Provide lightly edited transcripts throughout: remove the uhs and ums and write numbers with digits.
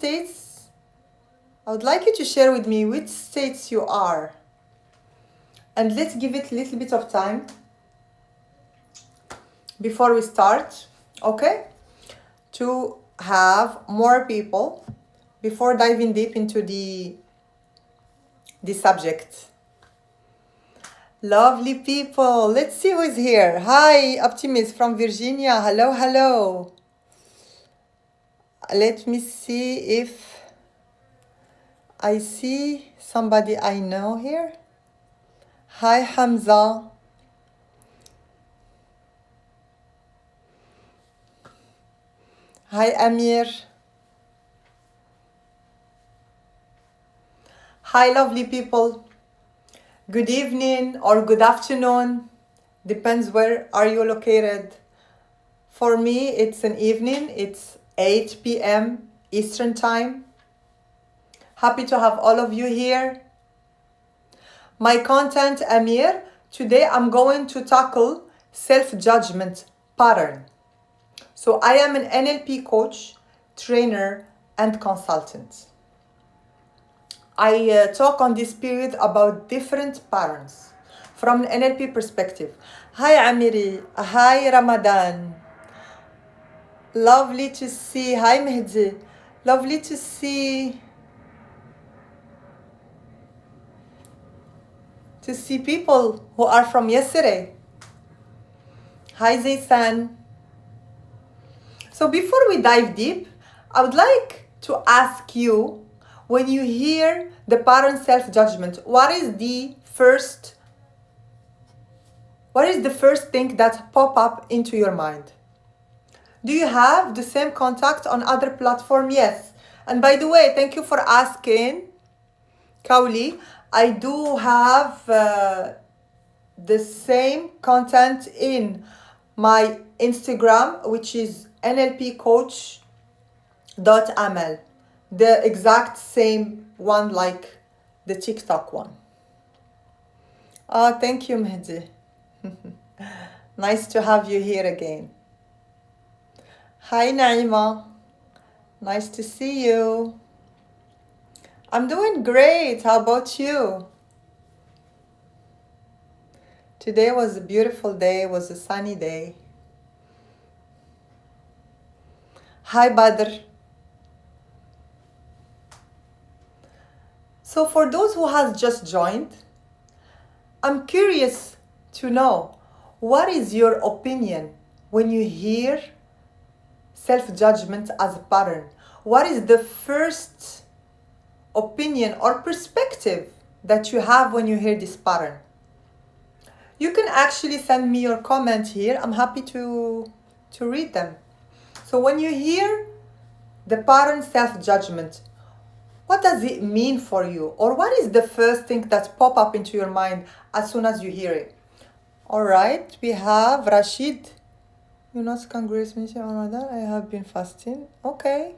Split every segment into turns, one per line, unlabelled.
states, I would like you to share with me which states you are. And let's give it a little bit of time before we start, okay? To have more people before diving deep into the subject. Lovely people. Let's see who is here. Hi, Optimist from Virginia. Hello, hello. Let me see if I see somebody I know here. Hi, Hamza. Hi, Amir. Hi, lovely people. Good evening or good afternoon. Depends where are you located. For me, it's an evening. It's 8 p.m. Eastern Time. Happy to have all of you here. My content, Amir. Today I'm going to tackle self-judgment pattern. So I am an NLP coach, trainer, and consultant. I talk on this period about different patterns from an NLP perspective. Hi Amiri. Hi Ramadan. Lovely to see. Hi Mehdi. Lovely to see people who are from yesterday. Hi Zaysan. So before we dive deep, I would like to ask you, when you hear the pattern self-judgment, what is the first thing that pop up into your mind? Do you have the same contact on other platform? Yes. And by the way, thank you for asking, Kauli. I do have the same content in my Instagram, which is nlpcoach.amal. The exact same one like the TikTok one. Oh, thank you, Mehdi. Nice to have you here again. Hi, Naima. Nice to see you. I'm doing great. How about you? Today was a beautiful day. It was a sunny day. Hi, Badr. So for those who has just joined, I'm curious to know, what is your opinion when you hear self-judgment as a pattern? What is the first opinion or perspective that you have when you hear this pattern? You can actually send me your comment here. I'm happy to read them. So when you hear the pattern self-judgment, what does it mean for you? Or what is the first thing that pop up into your mind as soon as you hear it? All right, we have Rashid. You not congratulate me on Ramadan. I have been fasting. Okay,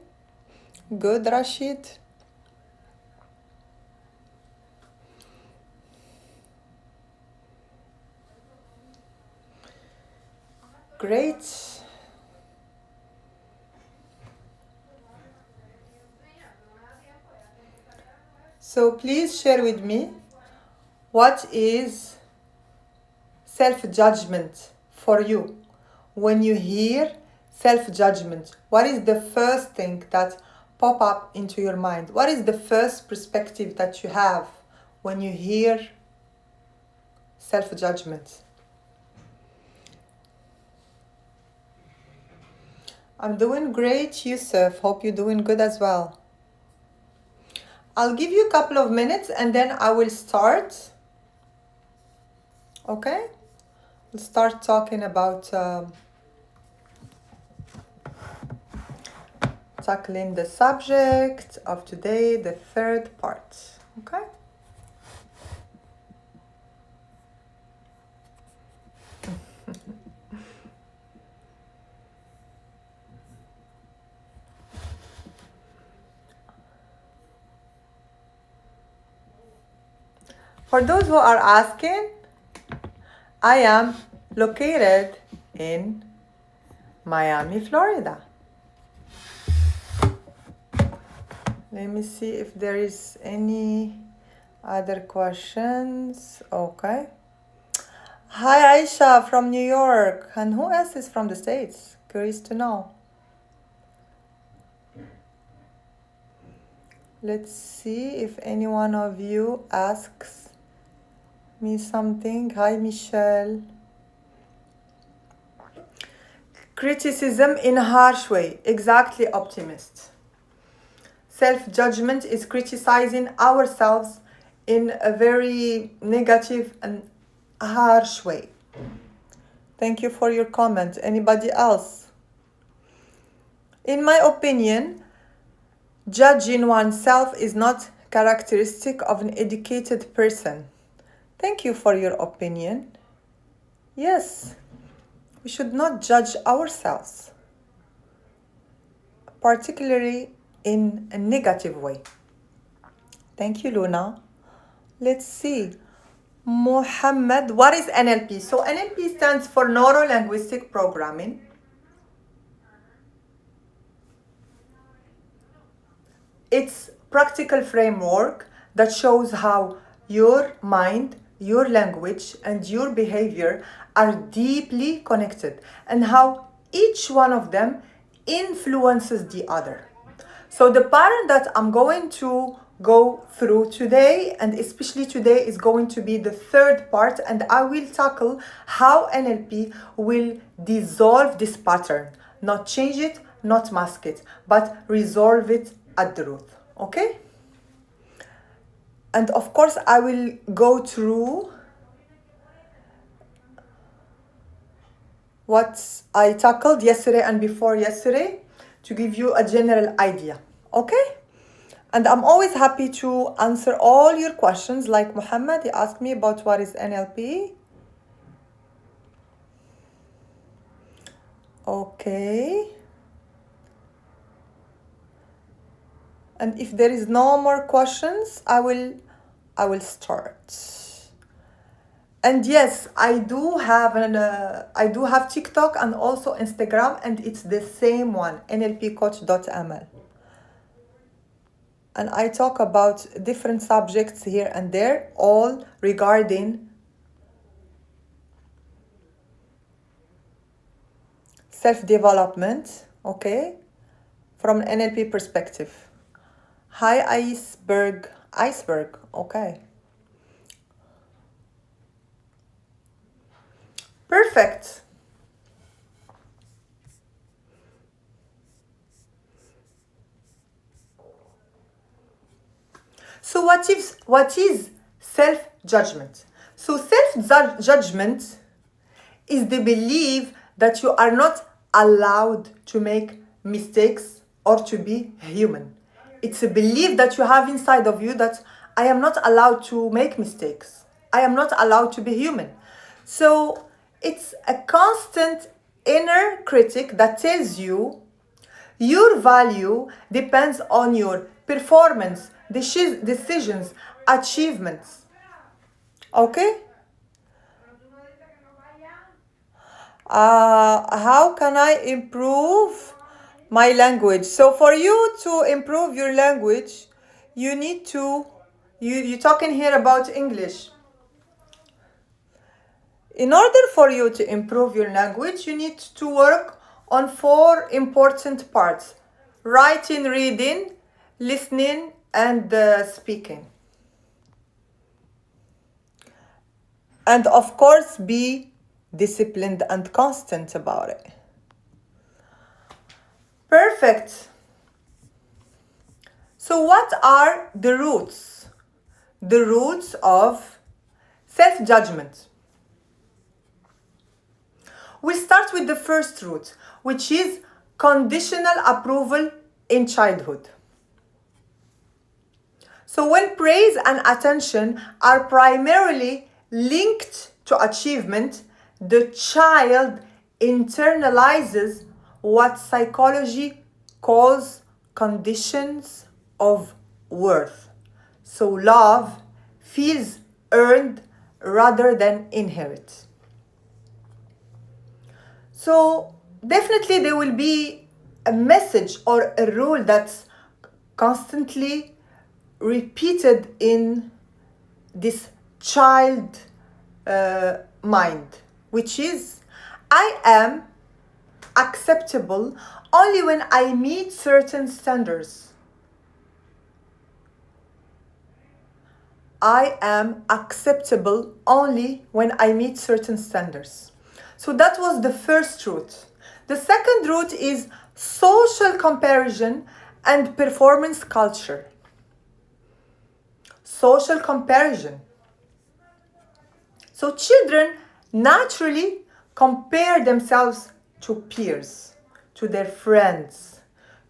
good, Rashid. Great. So please share with me, what is self-judgment for you? When you hear self-judgment, what is the first thing that pop up into your mind? What is the first perspective that you have when you hear self-judgment? I'm doing great, Yusuf. Hope you're doing good as well. I'll give you a couple of minutes and then I will start. Okay? We'll start talking about tackling the subject of today, the third part. Okay? For those who are asking, I am located in Miami, Florida. Let me see if there is any other questions. Okay. Hi Aisha from New York. And who else is from the States? Curious to know. Let's see if any one of you asks me something. Hi Michelle. Criticism in a harsh way. Exactly, optimist. Self-judgment is criticizing ourselves in a very negative and harsh way. Thank you for your comment. Anybody else? In my opinion, judging oneself is not characteristic of an educated person. Thank you for your opinion. Yes, we should not judge ourselves, particularly in a negative way. Thank you, Luna. Let's see. Mohammed, what is NLP? So NLP stands for Neuro-Linguistic Programming. It's practical framework that shows how your mind, your language, and your behavior are deeply connected and how each one of them influences the other. So the pattern that I'm going to go through today, and especially today, is going to be the third part, and I will tackle how NLP will dissolve this pattern, not change it, not mask it, but resolve it at the root. Okay? And of course, I will go through what I tackled yesterday and before yesterday to give you a general idea. Okay? And I'm always happy to answer all your questions. Like Muhammad, he asked me about what is NLP. Okay. And if there is no more questions, I will start. And yes, I do have TikTok and also Instagram, and it's the same one, nlpcoach.ml. And I talk about different subjects here and there, all regarding self-development, okay, from an NLP perspective. Hi, iceberg, okay. Perfect. So what is self-judgment? So self-judgment is the belief that you are not allowed to make mistakes or to be human. It's a belief that you have inside of you that I am not allowed to make mistakes. I am not allowed to be human. So it's a constant inner critic that tells you your value depends on your performance, decisions, achievements. Okay? How can I improve my language? So for you to improve your language, you need to, you're talking here about English. In order for you to improve your language, you need to work on 4 important parts: writing, reading, listening, and speaking. And of course, be disciplined and constant about it. Perfect. So what are the roots? The roots of self-judgment. We start with the first root, which is conditional approval in childhood. So when praise and attention are primarily linked to achievement, the child internalizes what psychology calls conditions of worth. So love feels earned rather than inherent. So definitely there will be a message or a rule that's constantly repeated in this child mind, which is, I am acceptable only when I meet certain standards. I am acceptable only when I meet certain standards. So that was the first root. The second root is social comparison and performance culture. Social comparison. So children naturally compare themselves to peers, to their friends,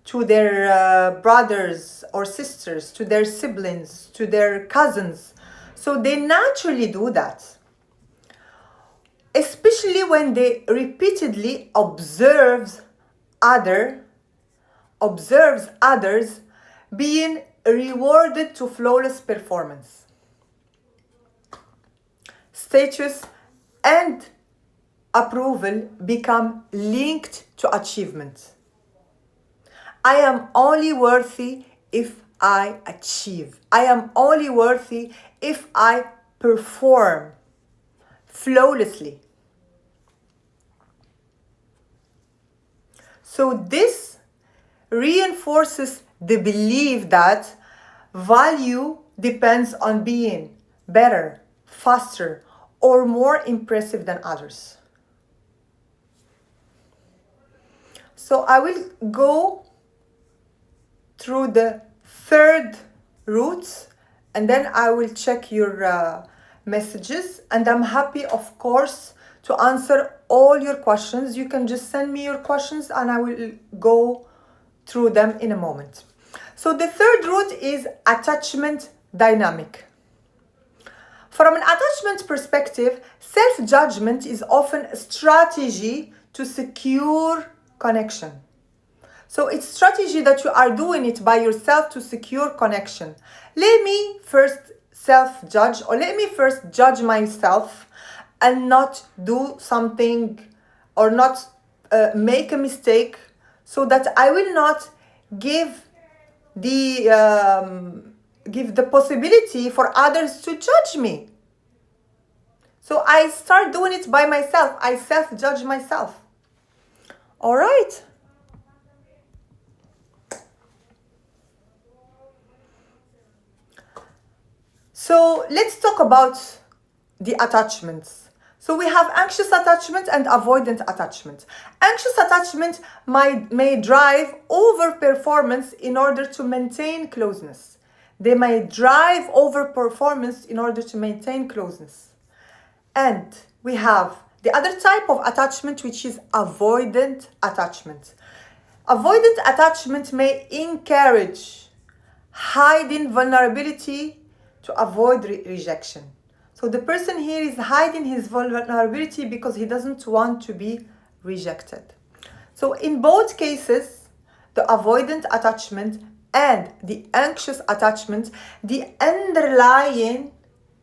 to their brothers or sisters, to their siblings, to their cousins. So they naturally do that. Especially when they repeatedly observes others being rewarded to flawless performance. Status and approval become linked to achievement. I am only worthy if I achieve. I am only worthy if I perform flawlessly. So this reinforces the belief that value depends on being better, faster, or more impressive than others. So I will go through the third route, and then I will check your messages, and I'm happy, of course, to answer all your questions. You can just send me your questions and I will go through them in a moment. So the third root is attachment dynamic. From an attachment perspective, self-judgment is often a strategy to secure connection. So it's strategy that you are doing it by yourself to secure connection. Let me first self-judge, or let me first judge myself and not do something or not make a mistake, so that I will not give the possibility for others to judge me. So I start doing it by myself. I self-judge myself. All right. So let's talk about the attachments. So we have anxious attachment and avoidant attachment. Anxious attachment may drive over performance in order to maintain closeness. They may drive over performance in order to maintain closeness. And we have the other type of attachment, which is avoidant attachment. Avoidant attachment may encourage hiding vulnerability to avoid rejection. So the person here is hiding his vulnerability because he doesn't want to be rejected. So in both cases, the avoidant attachment and the anxious attachment, the underlying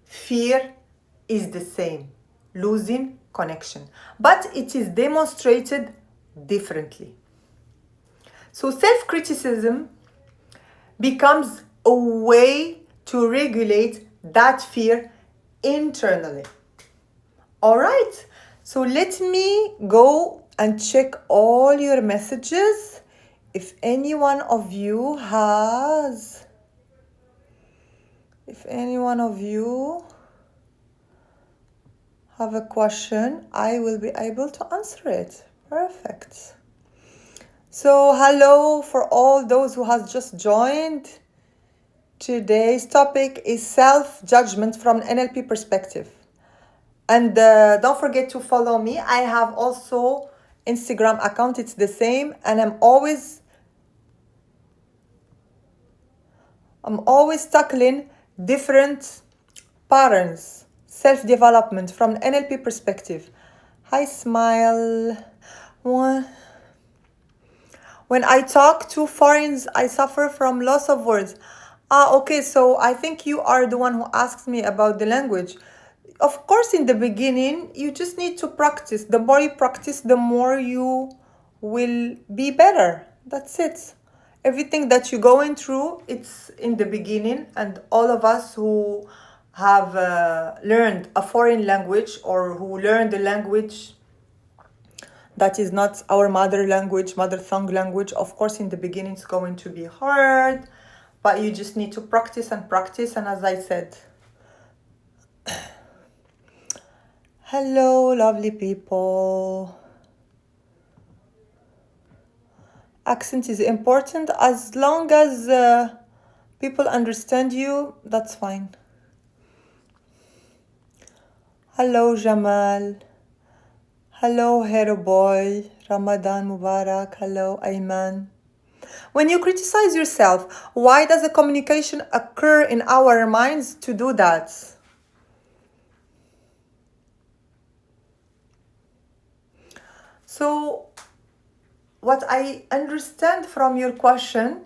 fear is the same, losing connection. But it is demonstrated differently. So self-criticism becomes a way to regulate that fear internally. All right, so let me go and check all your messages. If any one of you have a question, I will be able to answer it. Perfect. So hello for all those who has just joined. Today's topic is self-judgment from an NLP perspective. And don't forget to follow me. I have also Instagram account. It's the same. And I'm always tackling different patterns, self-development from an NLP perspective. Hi, Smile. When I talk to foreigners, I suffer from loss of words. Okay, so I think you are the one who asked me about the language. Of course, in the beginning, you just need to practice. The more you practice, the more you will be better. That's it. Everything that you're going through, it's in the beginning, and all of us who have learned a foreign language or who learned a language that is not our mother tongue language, of course in the beginning it's going to be hard, but you just need to practice and practice. And as I said, hello lovely people. Accent is important. As long as people understand you, that's fine. Hello Jamal. Hello Hero Boy. Ramadan Mubarak. Hello Ayman. When you criticize yourself, why does a communication occur in our minds to do that? So, what I understand from your question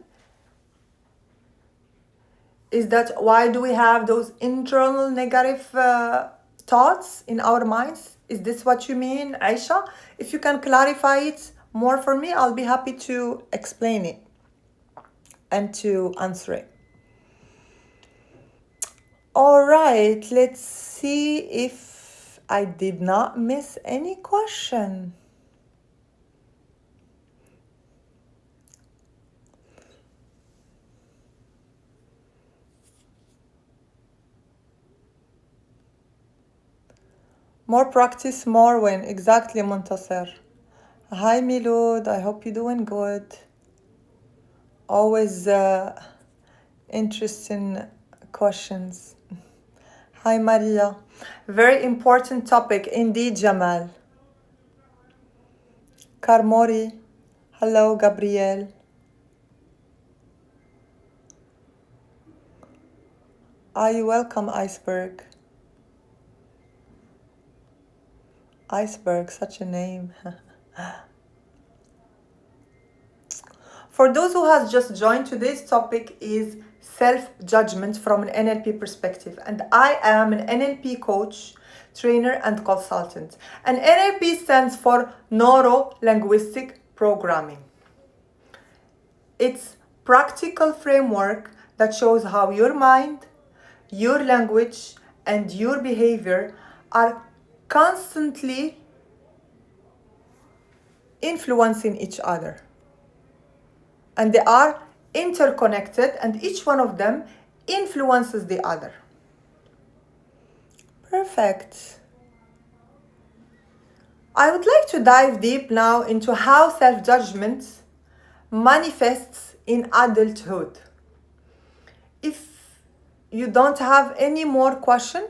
is that why do we have those internal negative thoughts in our minds? Is this what you mean, Aisha? If you can clarify it more for me, I'll be happy to explain it and to answer it. All right, let's see if I did not miss any question. More practice, more win. Exactly, Muntasir. Hi, Milud. I hope you're doing good. Always interesting questions. Hi, Maria. Very important topic indeed, Jamal. Karmori. Hello, Gabrielle. Are you welcome, Iceberg? Iceberg, such a name. For those who has just joined, today's topic is self-judgment from an NLP perspective. And I am an NLP coach, trainer, and consultant. And NLP stands for Neuro-Linguistic Programming. It's practical framework that shows how your mind, your language, and your behavior are constantly influencing each other. And they are interconnected, and each one of them influences the other. Perfect. I would like to dive deep now into how self-judgment manifests in adulthood. If you don't have any more question,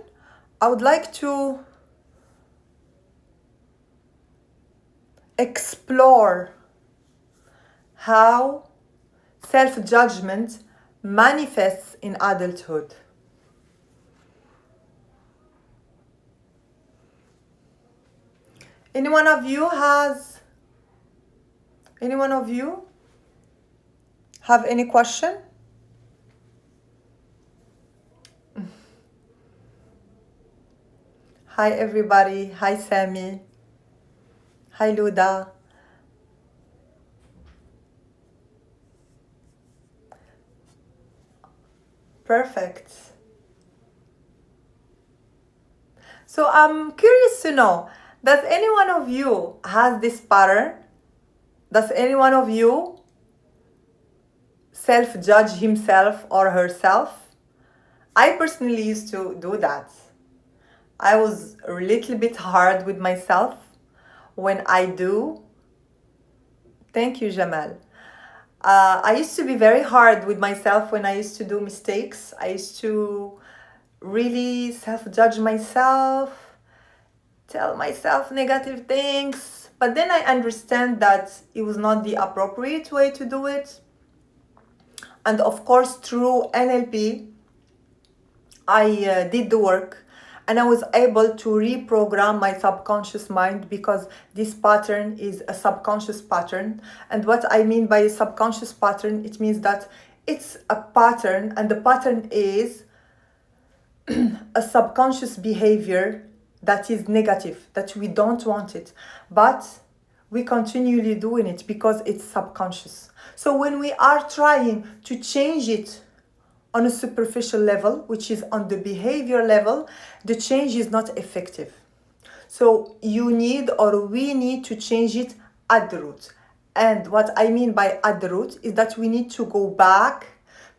I would like to explore how self-judgment manifests in adulthood. Any one of you have any question? Hi everybody. Hi Sammy. Hi Luda. Perfect. So I'm curious to know, does any one of you has this pattern? Does any one of you self-judge himself or herself? I personally used to do that. I was a little bit hard with myself when I do. Thank you, Jamal. I used to be very hard with myself when I used to do mistakes. I used to really self-judge myself, tell myself negative things. But then I understand that it was not the appropriate way to do it. And of course, through NLP, I did the work. And I was able to reprogram my subconscious mind, because this pattern is a subconscious pattern. And what I mean by a subconscious pattern, it means that it's a pattern, and the pattern is a subconscious behavior that is negative, that we don't want it. But we continually doing it because it's subconscious. So when we are trying to change it on a superficial level, which is on the behavior level, the change is not effective. So you need, or we need, to change it at the root. And what I mean by at the root is that we need to go back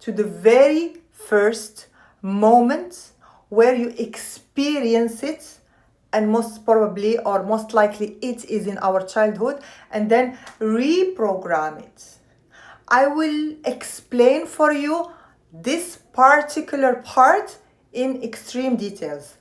to the very first moment where you experience it, and most probably or most likely it is in our childhood, and then reprogram it. I will explain for you this particular part in extreme details.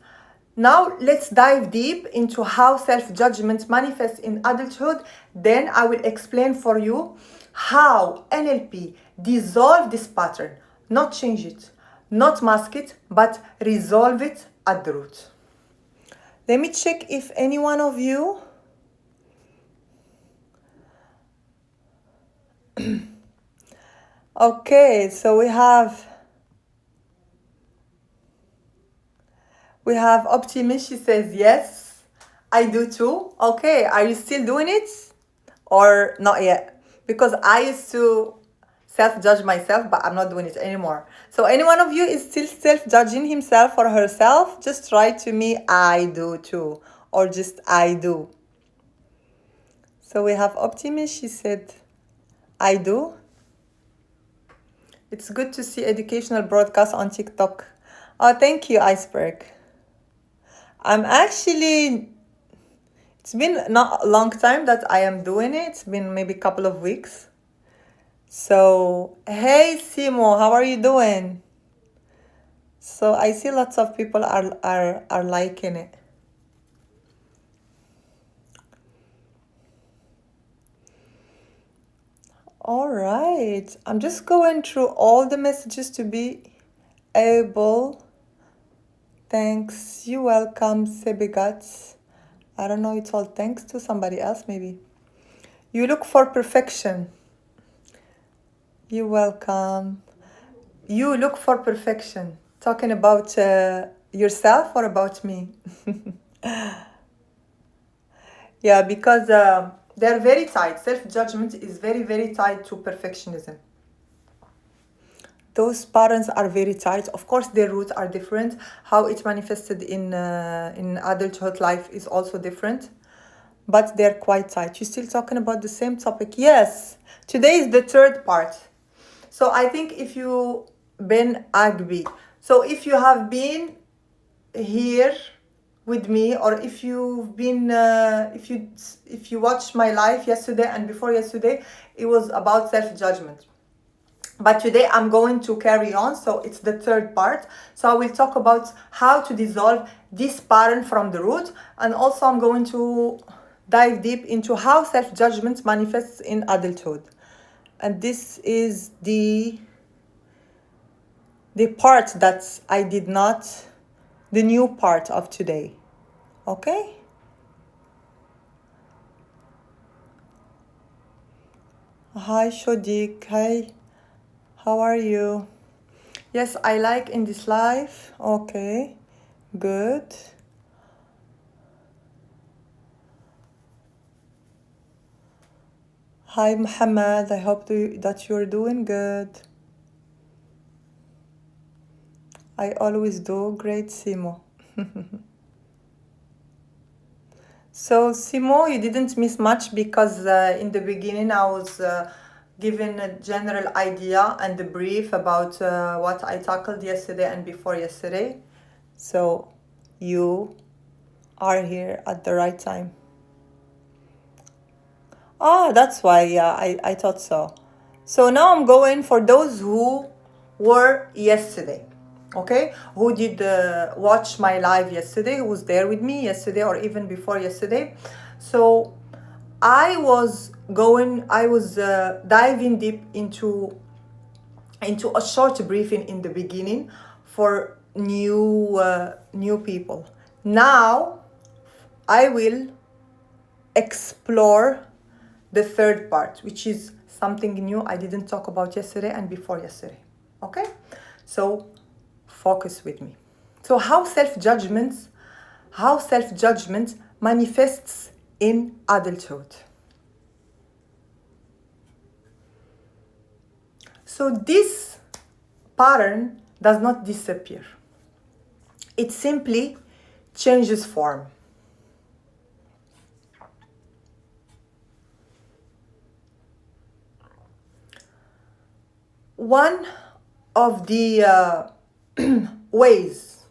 Now let's dive deep into how self-judgment manifests in adulthood. Then I will explain for you how NLP dissolve this pattern, not change it, not mask it, but resolve it at the root. Let me check if any one of you okay, so we have Optimist. She says, yes, I do too. Okay, are you still doing it or not yet? Because I used to self-judge myself, but I'm not doing it anymore. So any one of you is still self-judging himself or herself, just write to me, I do too, or just I do. So we have Optimist. She said, I do. It's good to see educational broadcasts on TikTok. Oh, thank you, Iceberg. I'm actually, it's been not a long time that I am doing it. It's been maybe a couple of weeks. So, hey, Simo, how are you doing? So I see lots of people are liking it. All right, I'm just going through all the messages to be able. Thanks. You're welcome, Sebigat. I don't know, it's all thanks to somebody else, maybe. You look for perfection. You're welcome. You look for perfection. Talking about yourself or about me? Yeah, because they're very tied. Self-judgment is very, very tied to perfectionism. Those patterns are very tight. Of course, their roots are different. How it manifested in adulthood life is also different, but they're quite tight. You're still talking about the same topic? Yes. Today is the third part. So I think if you been Agbi, so if you have been here with me, or if you've been if you watched my live yesterday and before yesterday, it was about self-judgment. But today I'm going to carry on, so it's the third part. So I will talk about how to dissolve this pattern from the root, and also I'm going to dive deep into how self-judgment manifests in adulthood. And this is the part that I did not, the new part of today. Okay? Hi Shodik, hi. How are you? Yes, I like in this live. Okay, good. Hi Muhammad, I hope that you're doing good. I always do. Great, Simo. So Simo, you didn't miss much because in the beginning I was given a general idea and a brief about what I tackled yesterday and before yesterday. So you are here at the right time. Oh, that's why, yeah, I thought so. So now I'm going for those who were yesterday, okay? Who did watch my live yesterday, who was there with me yesterday or even before yesterday. So I was diving deep into a short briefing in the beginning for new people. Now I will explore the third part, which is something new I didn't talk about yesterday and before yesterday. Okay? So focus with me. So how self-judgment manifests in adulthood. So this pattern does not disappear. It simply changes form. One of the ways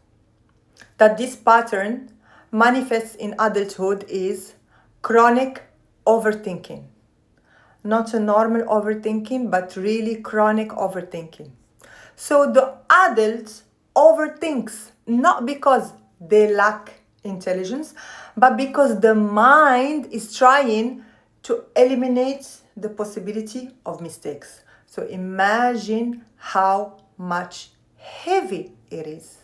that this pattern manifests in adulthood is chronic overthinking. Not a normal overthinking, but really chronic overthinking. So the adult overthinks not because they lack intelligence, but because the mind is trying to eliminate the possibility of mistakes. So imagine how much heavy it is.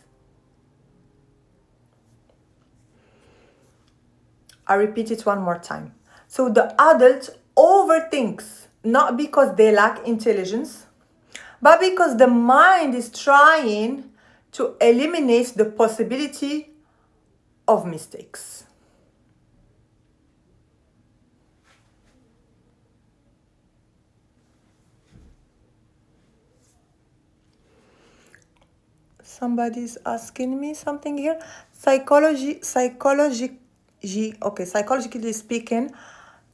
I repeat it one more time. So the adult overthinks not because they lack intelligence, but because the mind is trying to eliminate the possibility of mistakes. Somebody's asking me something here. Psychologically speaking,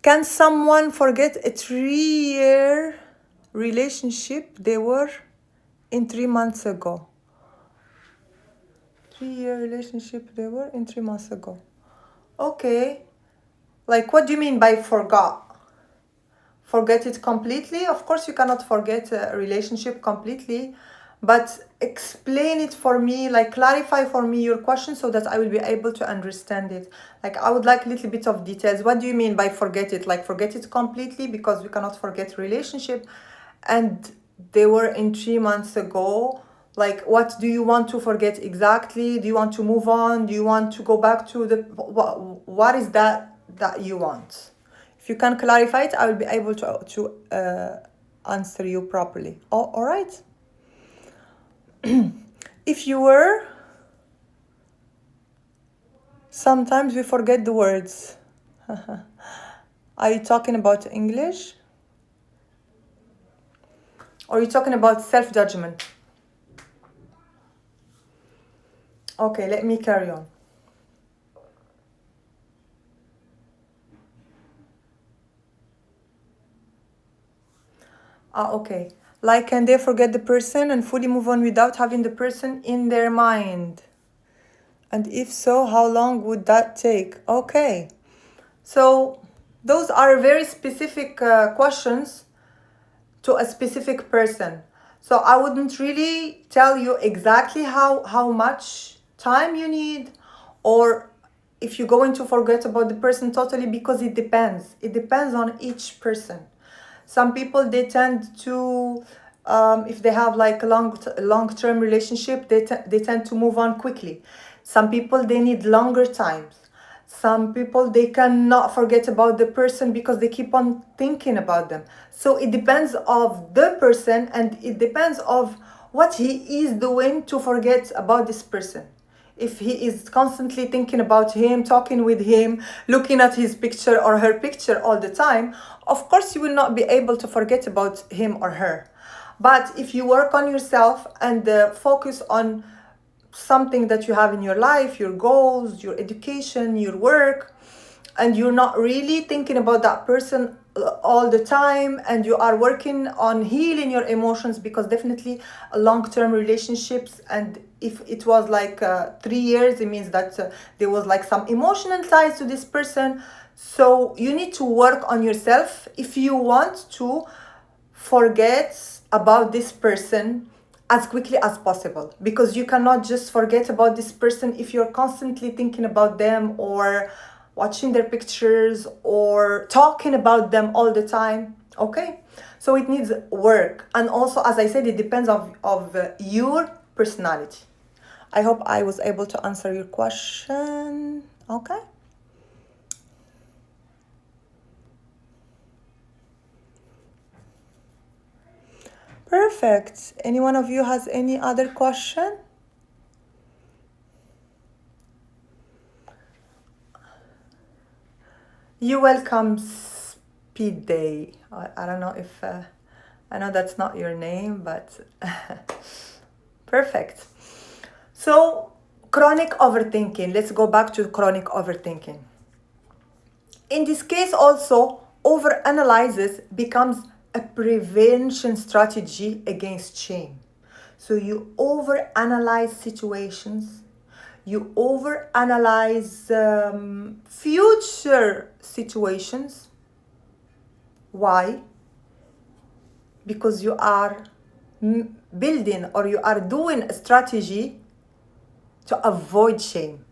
can someone forget a 3-year relationship they were in 3 months ago? 3-year relationship they were in 3 months ago. Okay. Like, what do you mean by forgot? Forget it completely? Of course, you cannot forget a relationship completely, but explain it for me, like clarify for me your question so that I will be able to understand it. Like, I would like a little bit of details. What do you mean by forget it? Like, forget it completely because we cannot forget relationship, and they were in 3 months ago. Like, what do you want to forget exactly? Do you want to move on? Do you want to go back to the what is that you want? If you can clarify it, I will be able to answer you properly. Oh, all right. If you were, sometimes we forget the words. Are you talking about English? Or are you talking about self-judgment? Okay, let me carry on. Okay. Like, can they forget the person and fully move on without having the person in their mind? And if so, how long would that take? Okay. So those are very specific questions to a specific person. So I wouldn't really tell you exactly how much time you need, or if you're going to forget about the person totally, because it depends. It depends on each person. Some people, they tend to, if they have like a long-term relationship, they tend to move on quickly. Some people, they need longer times. Some people, they cannot forget about the person because they keep on thinking about them. So it depends of the person, and it depends of what he is doing to forget about this person. If he is constantly thinking about him, talking with him, looking at his picture or her picture all the time, of course you will not be able to forget about him or her. But if you work on yourself and focus on something that you have in your life, your goals, your education, your work, and you're not really thinking about that person all the time, and you are working on healing your emotions, because definitely long-term relationships, and if it was like 3 years, it means that there was like some emotional ties to this person. So you need to work on yourself if you want to forget about this person as quickly as possible, because you cannot just forget about this person if you're constantly thinking about them or watching their pictures or talking about them all the time. Okay, so it needs work, and also, as I said, it depends of your personality. I hope I was able to answer your question. Okay. Perfect. Any one of you has any other question? You welcome Speed Day. I don't know if I know that's not your name, but perfect. So, chronic overthinking. Let's go back to chronic overthinking. In this case also, overanalysis becomes a prevention strategy against shame. So you overanalyze situations, you overanalyze future situations. Why? Because you are building or you are doing a strategy to avoid shame.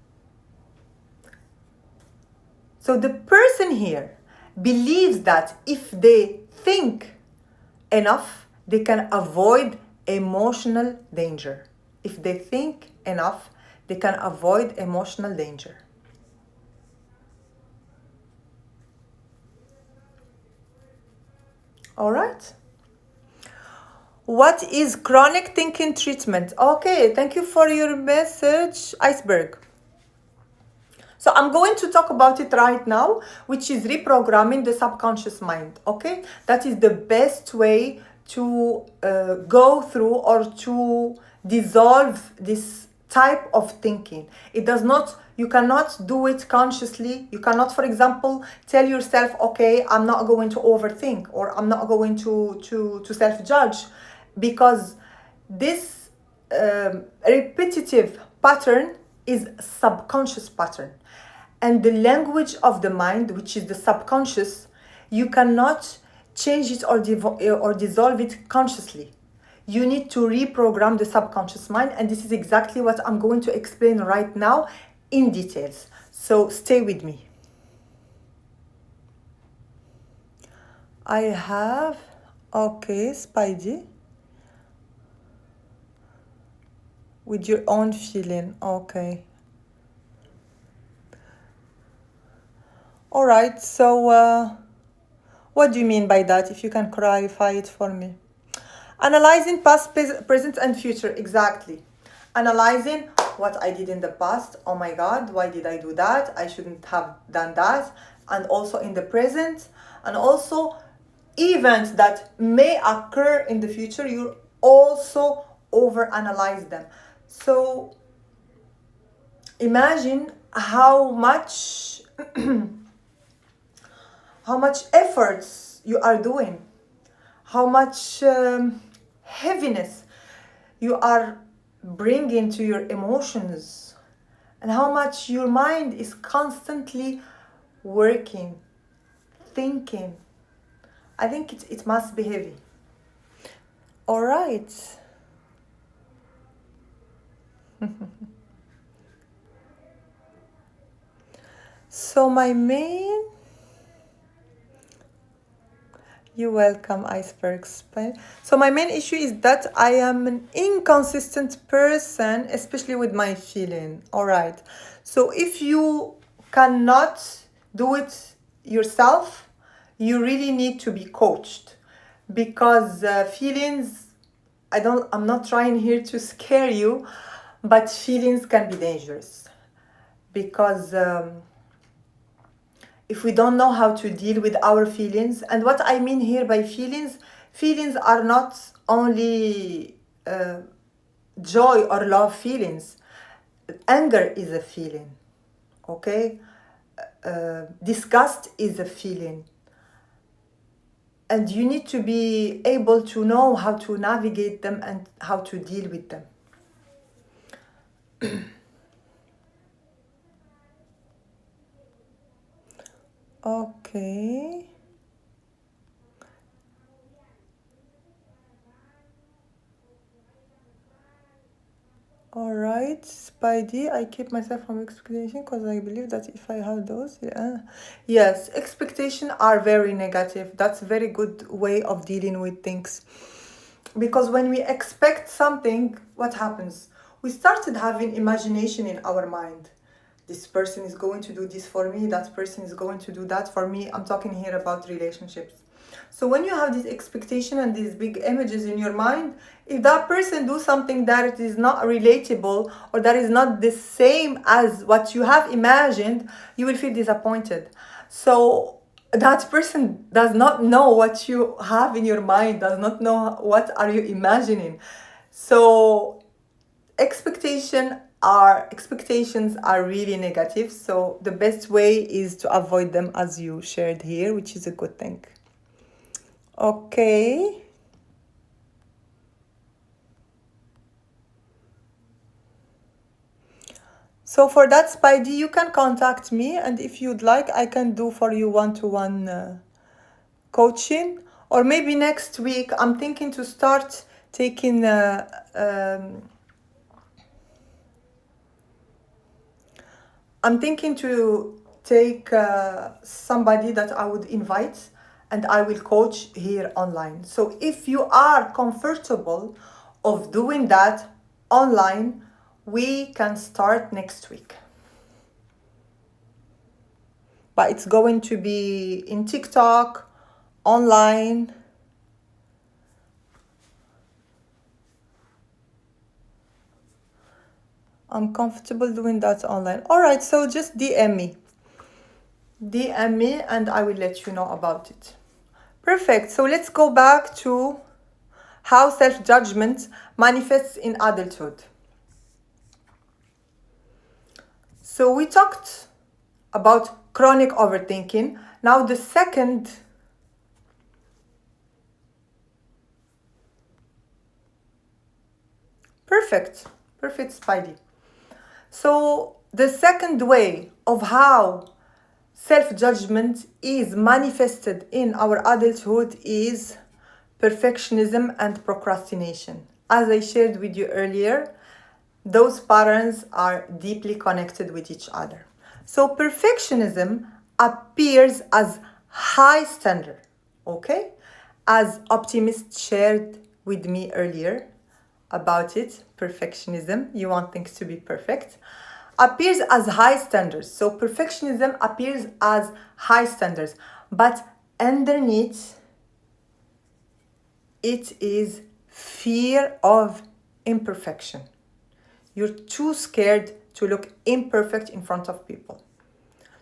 So the person here believes that if they think enough, they can avoid emotional danger. If they think enough, they can avoid emotional danger. All right. What is chronic thinking treatment? Okay, thank you for your message, Iceberg. So I'm going to talk about it right now, which is reprogramming the subconscious mind, okay? That is the best way to go through or to dissolve this type of thinking. You cannot do it consciously. You cannot, for example, tell yourself, okay, I'm not going to overthink or I'm not going to self-judge, because this repetitive pattern is subconscious pattern. And the language of the mind, which is the subconscious, you cannot change it or dissolve it consciously. You need to reprogram the subconscious mind, and this is exactly what I'm going to explain right now in details. So stay with me. I have, okay, Spidey. With your own feeling, okay. All right, so what do you mean by that? If you can clarify it for me. Analyzing past, present, and future, exactly. Analyzing what I did in the past. Oh my God, why did I do that? I shouldn't have done that. And also in the present, and also events that may occur in the future, you also overanalyze them. So imagine how much efforts you are doing, how much heaviness you are bringing to your emotions, and how much your mind is constantly working, thinking. I think it must be heavy. All right. So my main... You're welcome, Iceberg. So my main issue is that I am an inconsistent person, especially with my feeling. All right. So if you cannot do it yourself, you really need to be coached, because feelings, I'm not trying here to scare you, but feelings can be dangerous, because if we don't know how to deal with our feelings, and what I mean here by feelings are not only joy or love feelings. Anger is a feeling, okay? Disgust is a feeling. And you need to be able to know how to navigate them and how to deal with them. Okay. All right, Spidey, I keep myself from expectation because I believe that if I have those, yes, expectations are very negative. That's a very good way of dealing with things. Because when we expect something, what happens? We started having imagination in our mind. This person is going to do this for me, that person is going to do that for me. I'm talking here about relationships. So when you have this expectation and these big images in your mind, if that person do something that is not relatable or that is not the same as what you have imagined, you will feel disappointed. So that person does not know what you have in your mind, does not know what are you imagining. So expectations are really negative, so the best way is to avoid them, as you shared here, which is a good thing. Okay. So for that, Spidey, you can contact me, and if you'd like, I can do for you one-to-one coaching. Or maybe next week, I'm thinking to start taking I'm thinking to take somebody that I would invite, and I will coach here online. So if you are comfortable of doing that online, we can start next week. But it's going to be in TikTok, online. I'm comfortable doing that online. All right, so just DM me. DM me and I will let you know about it. Perfect. So let's go back to how self-judgment manifests in adulthood. So we talked about chronic overthinking. Now the second perfect, Spidey. So the second way of how self-judgment is manifested in our adulthood is perfectionism and procrastination. As I shared with you earlier, those patterns are deeply connected with each other. So perfectionism appears as high standard, okay? As Optimist shared with me earlier about it, perfectionism, you want things to be perfect, appears as high standards. So perfectionism appears as high standards, but underneath it is fear of imperfection. You're too scared to look imperfect in front of people.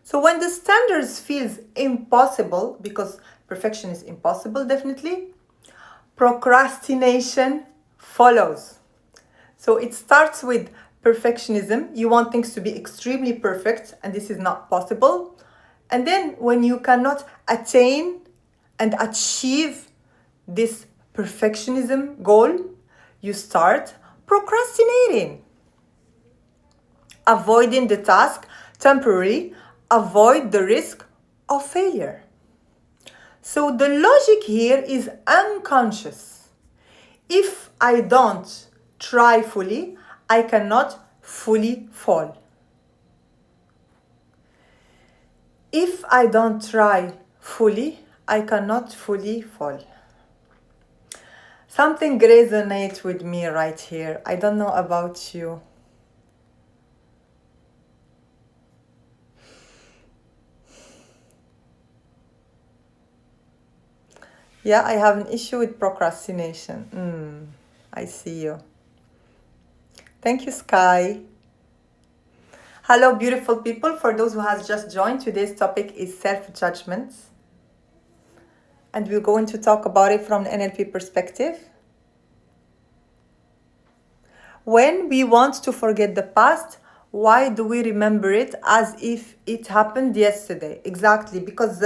So when the standards feels impossible, because perfection is impossible definitely, procrastination follows. So it starts with perfectionism. You want things to be extremely perfect, and this is not possible. And then when you cannot attain and achieve this perfectionism goal, you start procrastinating. Avoiding the task temporarily, avoid the risk of failure. So the logic here is unconscious. If I don't try fully, I cannot fully fall. If I don't try fully, I cannot fully fall. Something resonates with me right here. I don't know about you. Yeah, I have an issue with procrastination. I see you. Thank you, Sky. Hello, beautiful people. For those who has just joined, today's topic is self-judgment. And we're going to talk about it from an NLP perspective. When we want to forget the past, why do we remember it as if it happened yesterday? Exactly, because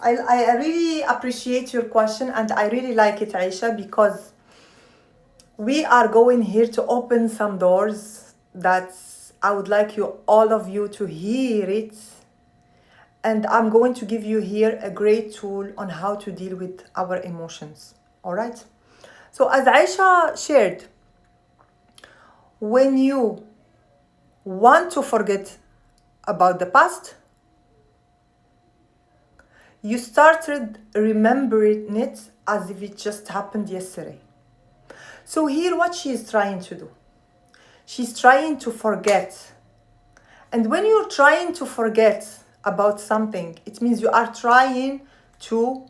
I really appreciate your question, and I really like it, Aisha, because we are going here to open some doors that I would like you, all of you, to hear it. And I'm going to give you here a great tool on how to deal with our emotions. All right? So as Aisha shared, when you want to forget about the past, you started remembering it as if it just happened yesterday. So here what she is trying to do, she's trying to forget. And when you're trying to forget about something, it means you are trying to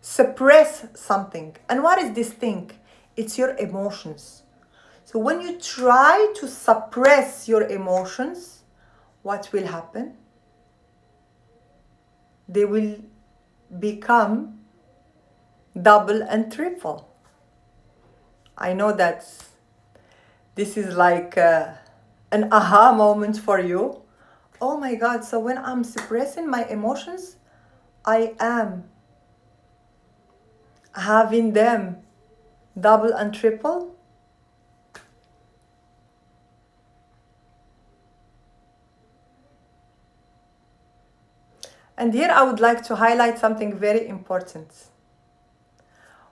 suppress something. And what is this thing? It's your emotions. So when you try to suppress your emotions, what will happen? they will become double and triple. I know that this is like an aha moment for you. Oh my God, so when I'm suppressing my emotions, I am having them double and triple. And here I would like to highlight something very important.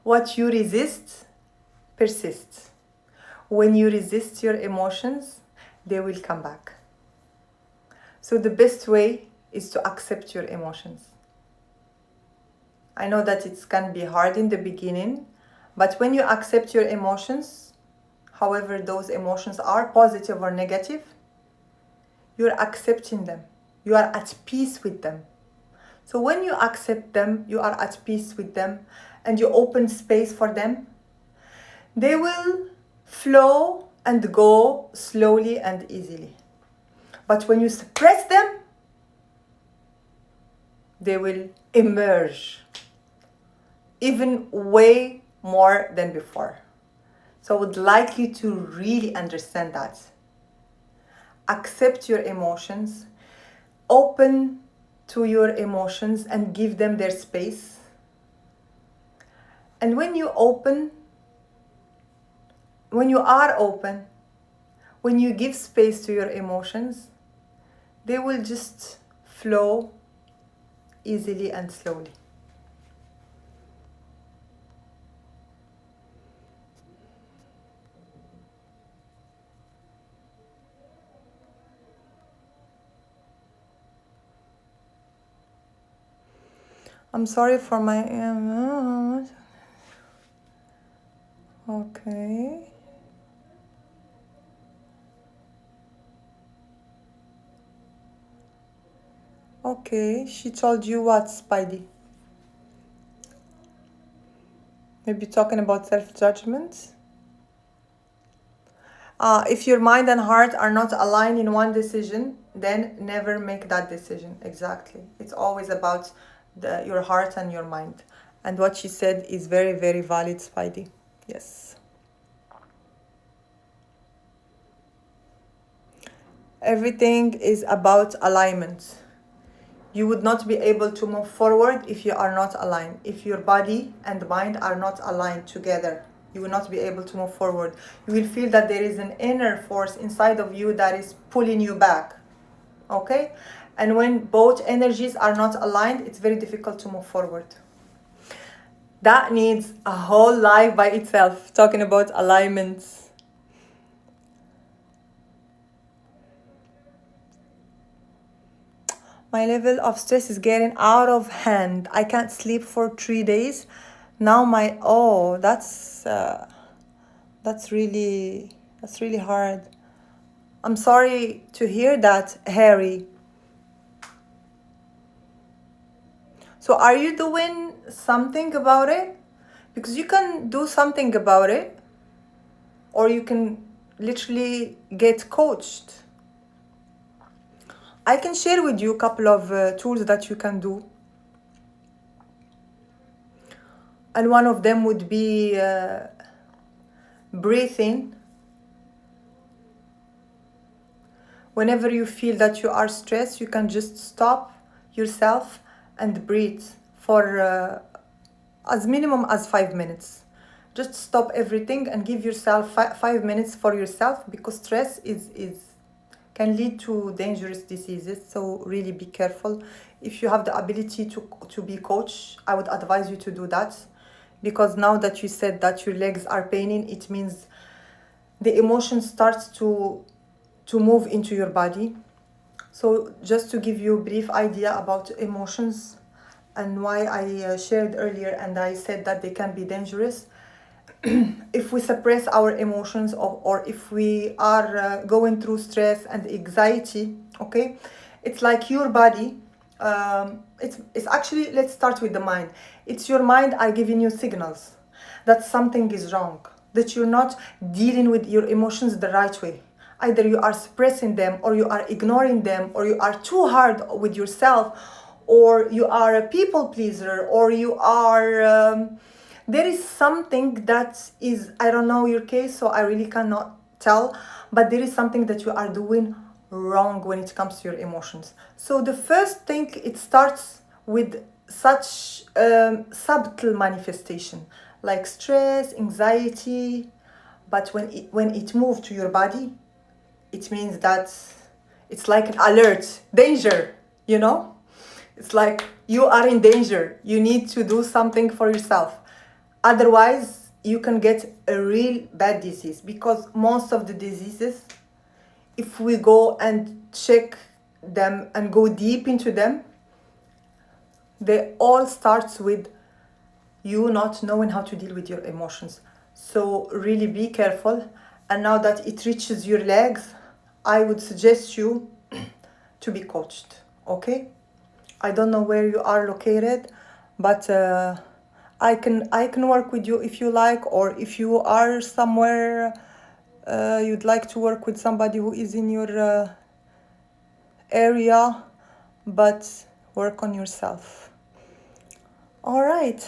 What you resist persists. When you resist your emotions, they will come back. So the best way is to accept your emotions. I know that it can be hard in the beginning, but when you accept your emotions, however those emotions are, positive or negative, you're accepting them. You are at peace with them. So when you accept them, you are at peace with them, and you open space for them, they will flow and go slowly and easily. But when you suppress them, they will emerge even way more than before. So I would like you to really understand that. Accept your emotions, open to your emotions and give them their space. And when you are open, when you give space to your emotions, they will just flow easily and slowly. I'm sorry for my... Okay. Okay, she told you what, Spidey? Maybe talking about self-judgment? If your mind and heart are not aligned in one decision, then never make that decision. Exactly. It's always about your heart and your mind. And what she said is very, very valid, Spidey. Yes. Everything is about alignment. You would not be able to move forward if you are not aligned. If your body and mind are not aligned together, you will not be able to move forward. You will feel that there is an inner force inside of you that is pulling you back. Okay? And when both energies are not aligned, it's very difficult to move forward. That needs a whole life by itself, talking about alignments. My level of stress is getting out of hand. I can't sleep for 3 days. Now that's really hard. I'm sorry to hear that, Harry. So are you doing something about it? Because you can do something about it, or you can literally get coached. I can share with you a couple of tools that you can do. And one of them would be breathing. Whenever you feel that you are stressed, you can just stop yourself and breathe for as minimum as 5 minutes. Just stop everything and give yourself 5 minutes for yourself, because stress can lead to dangerous diseases. So really be careful. If you have the ability to be coached, I would advise you to do that, because now that you said that your legs are paining, it means the emotion starts to move into your body. So just to give you a brief idea about emotions and why I shared earlier and I said that they can be dangerous. If we suppress our emotions, or if we are going through stress and anxiety, okay, it's like your body, it's actually, let's start with the mind. It's your mind are giving you signals that something is wrong, that you're not dealing with your emotions the right way. Either you are suppressing them, or you are ignoring them, or you are too hard with yourself, or you are a people pleaser, or you are there is something that is, I don't know your case, so I really cannot tell, but there is something that you are doing wrong when it comes to your emotions. So the first thing, it starts with such subtle manifestation like stress, anxiety, but when it moves to your body, it means that it's like an alert, danger, you know? It's like you are in danger. You need to do something for yourself. Otherwise, you can get a real bad disease, because most of the diseases, if we go and check them and go deep into them, they all starts with you not knowing how to deal with your emotions. So really be careful. And now that it reaches your legs, I would suggest you to be coached, okay? I don't know where you are located, but I can work with you if you like, or if you are somewhere you'd like to work with somebody who is in your area, but work on yourself. All right,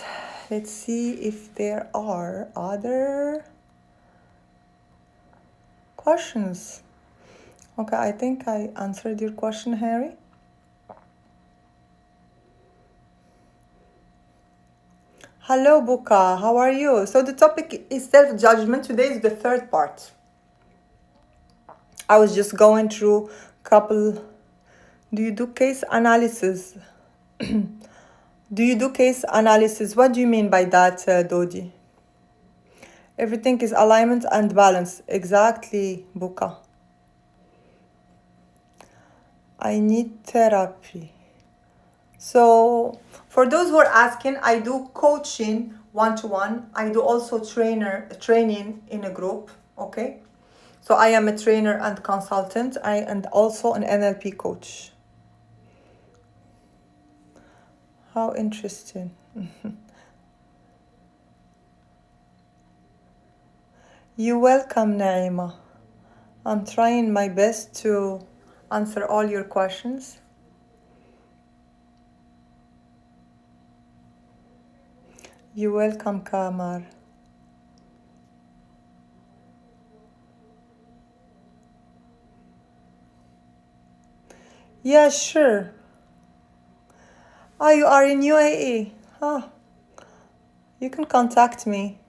let's see if there are other questions. Okay, I think I answered your question, Harry. Hello, Buka. How are you? So the topic is self-judgment. Today is the third part. I was just going through a couple. Do you do case analysis? Do you do case analysis? What do you mean by that, Dodi? Everything is alignment and balance. Exactly, Buka. I need therapy. So for those who are asking, I do coaching one-to-one. I do also training in a group, okay? So I am a trainer and consultant, and also an NLP coach. How interesting. You're welcome, Naima. I'm trying my best to answer all your questions. You're welcome, Kamar. Yeah, sure. Oh, you are in UAE. Huh. You can contact me.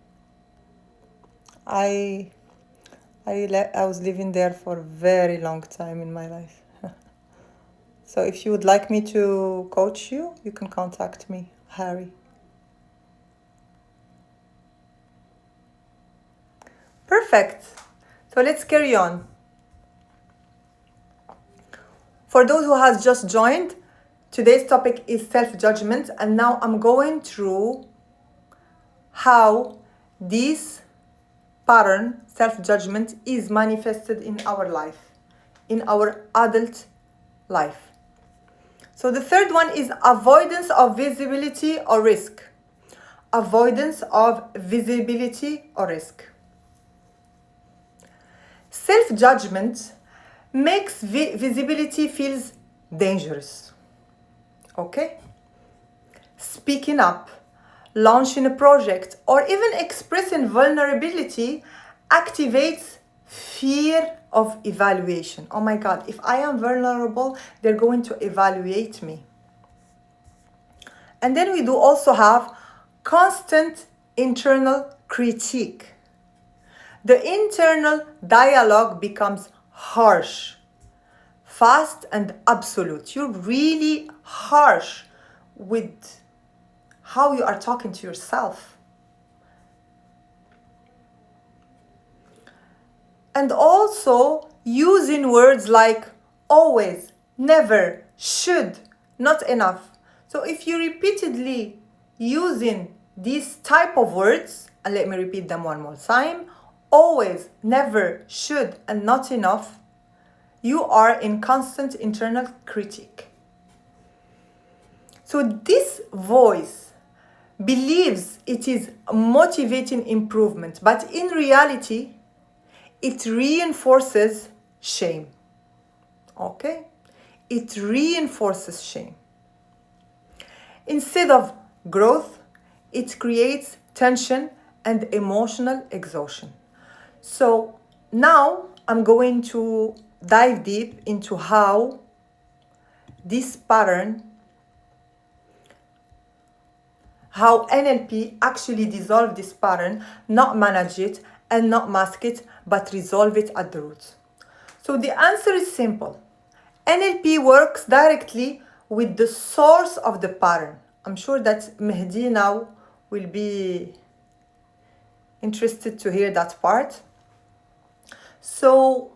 I was living there for a very long time in my life. So if you would like me to coach you, you can contact me, Harry. Perfect. So let's carry on. For those who has just joined, today's topic is self-judgment, and now I'm going through how this pattern, self-judgment, is manifested in our life, in our adult life. So the third one is avoidance of visibility or risk. Avoidance of visibility or risk. Self-judgment makes visibility feels dangerous. Okay? Speaking up, launching a project, or even expressing vulnerability activates fear of evaluation. Oh my God, if I am vulnerable, they're going to evaluate me. And then we do also have constant internal critique. The internal dialogue becomes harsh, fast, and absolute. You're really harsh with how you are talking to yourself. And also using words like always, never, should, not enough. So if you repeatedly using these type of words, and let me repeat them one more time, always, never, should, and not enough, you are in constant internal critique. So this voice believes it is motivating improvement, but in reality, it reinforces shame. Okay? It reinforces shame. Instead of growth, it creates tension and emotional exhaustion. So now I'm going to dive deep into how this pattern, how NLP actually dissolve this pattern, not manage it and not mask it, but resolve it at the root. So the answer is simple. NLP works directly with the source of the pattern. I'm sure that Mehdi now will be interested to hear that part. So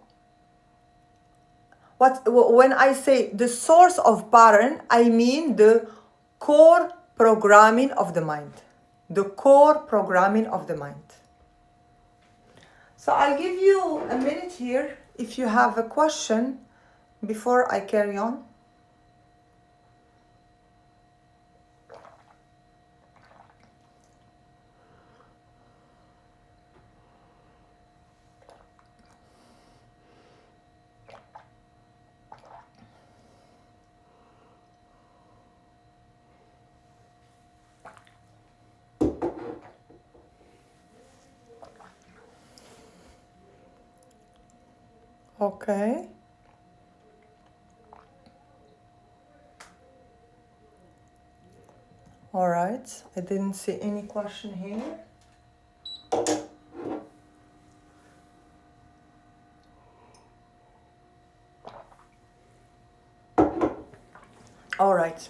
when I say the source of pattern, I mean the core programming of the mind. The core programming of the mind. So I'll give you a minute here if you have a question before I carry on. Okay. All right. I didn't see any question here. All right.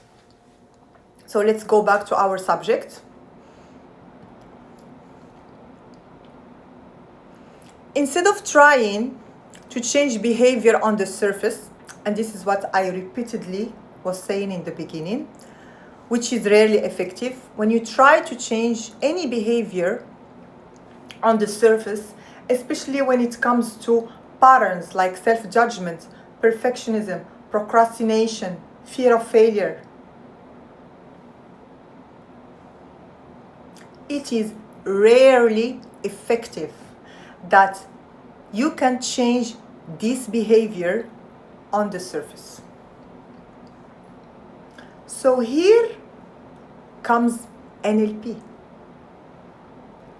So let's go back to our subject. Instead of trying to change behavior on the surface, and this is what I repeatedly was saying in the beginning, which is rarely effective, when you try to change any behavior on the surface, especially when it comes to patterns like self-judgment, perfectionism, procrastination, fear of failure, it is rarely effective that you can change this behavior on the surface. So here comes NLP.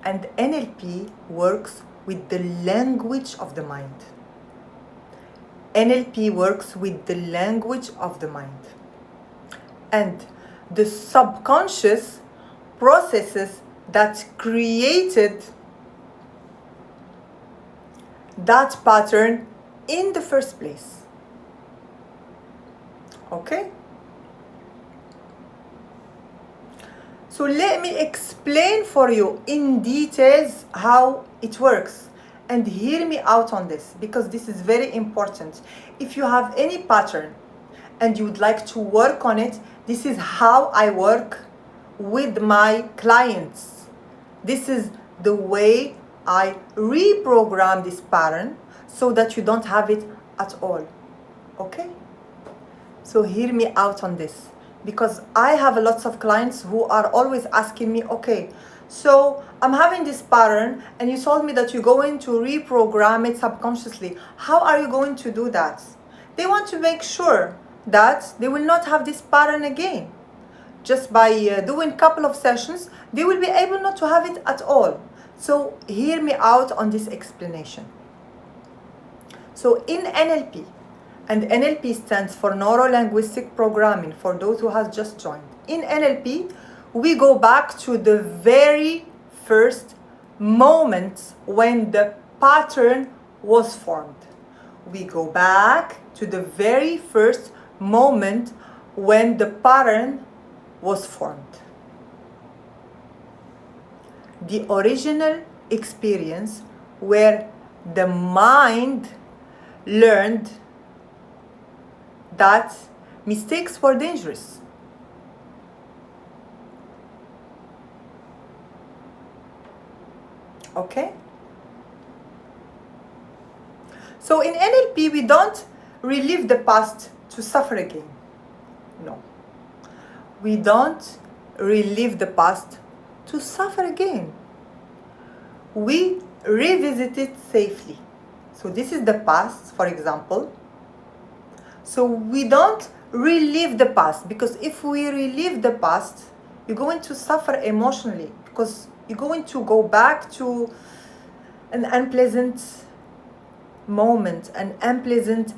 And NLP works with the language of the mind. NLP works with the language of the mind. And the subconscious processes that created that pattern in the first place. Okay? So let me explain for you in details how it works, and hear me out on this, because this is very important. If you have any pattern and you would like to work on it, this is how I work with my clients. This is the way I reprogram this pattern so that you don't have it at all. Okay? So hear me out on this, because I have lots of clients who are always asking me, okay, so I'm having this pattern and you told me that you're going to reprogram it subconsciously. How are you going to do that? They want to make sure that they will not have this pattern again. Just by doing a couple of sessions, they will be able not to have it at all. So hear me out on this explanation. So in NLP, and NLP stands for Neuro-Linguistic Programming, for those who have just joined. In NLP, we go back to the very first moment when the pattern was formed. We go back to the very first moment when the pattern was formed. The original experience where the mind learned that mistakes were dangerous. Okay? So in NLP, we don't relive the past to suffer again. No. We don't relive the past to suffer again. We revisit it safely. So this is the past, for example. So we don't relive the past, because if we relive the past, you're going to suffer emotionally, because you're going to go back to an unpleasant moment, an unpleasant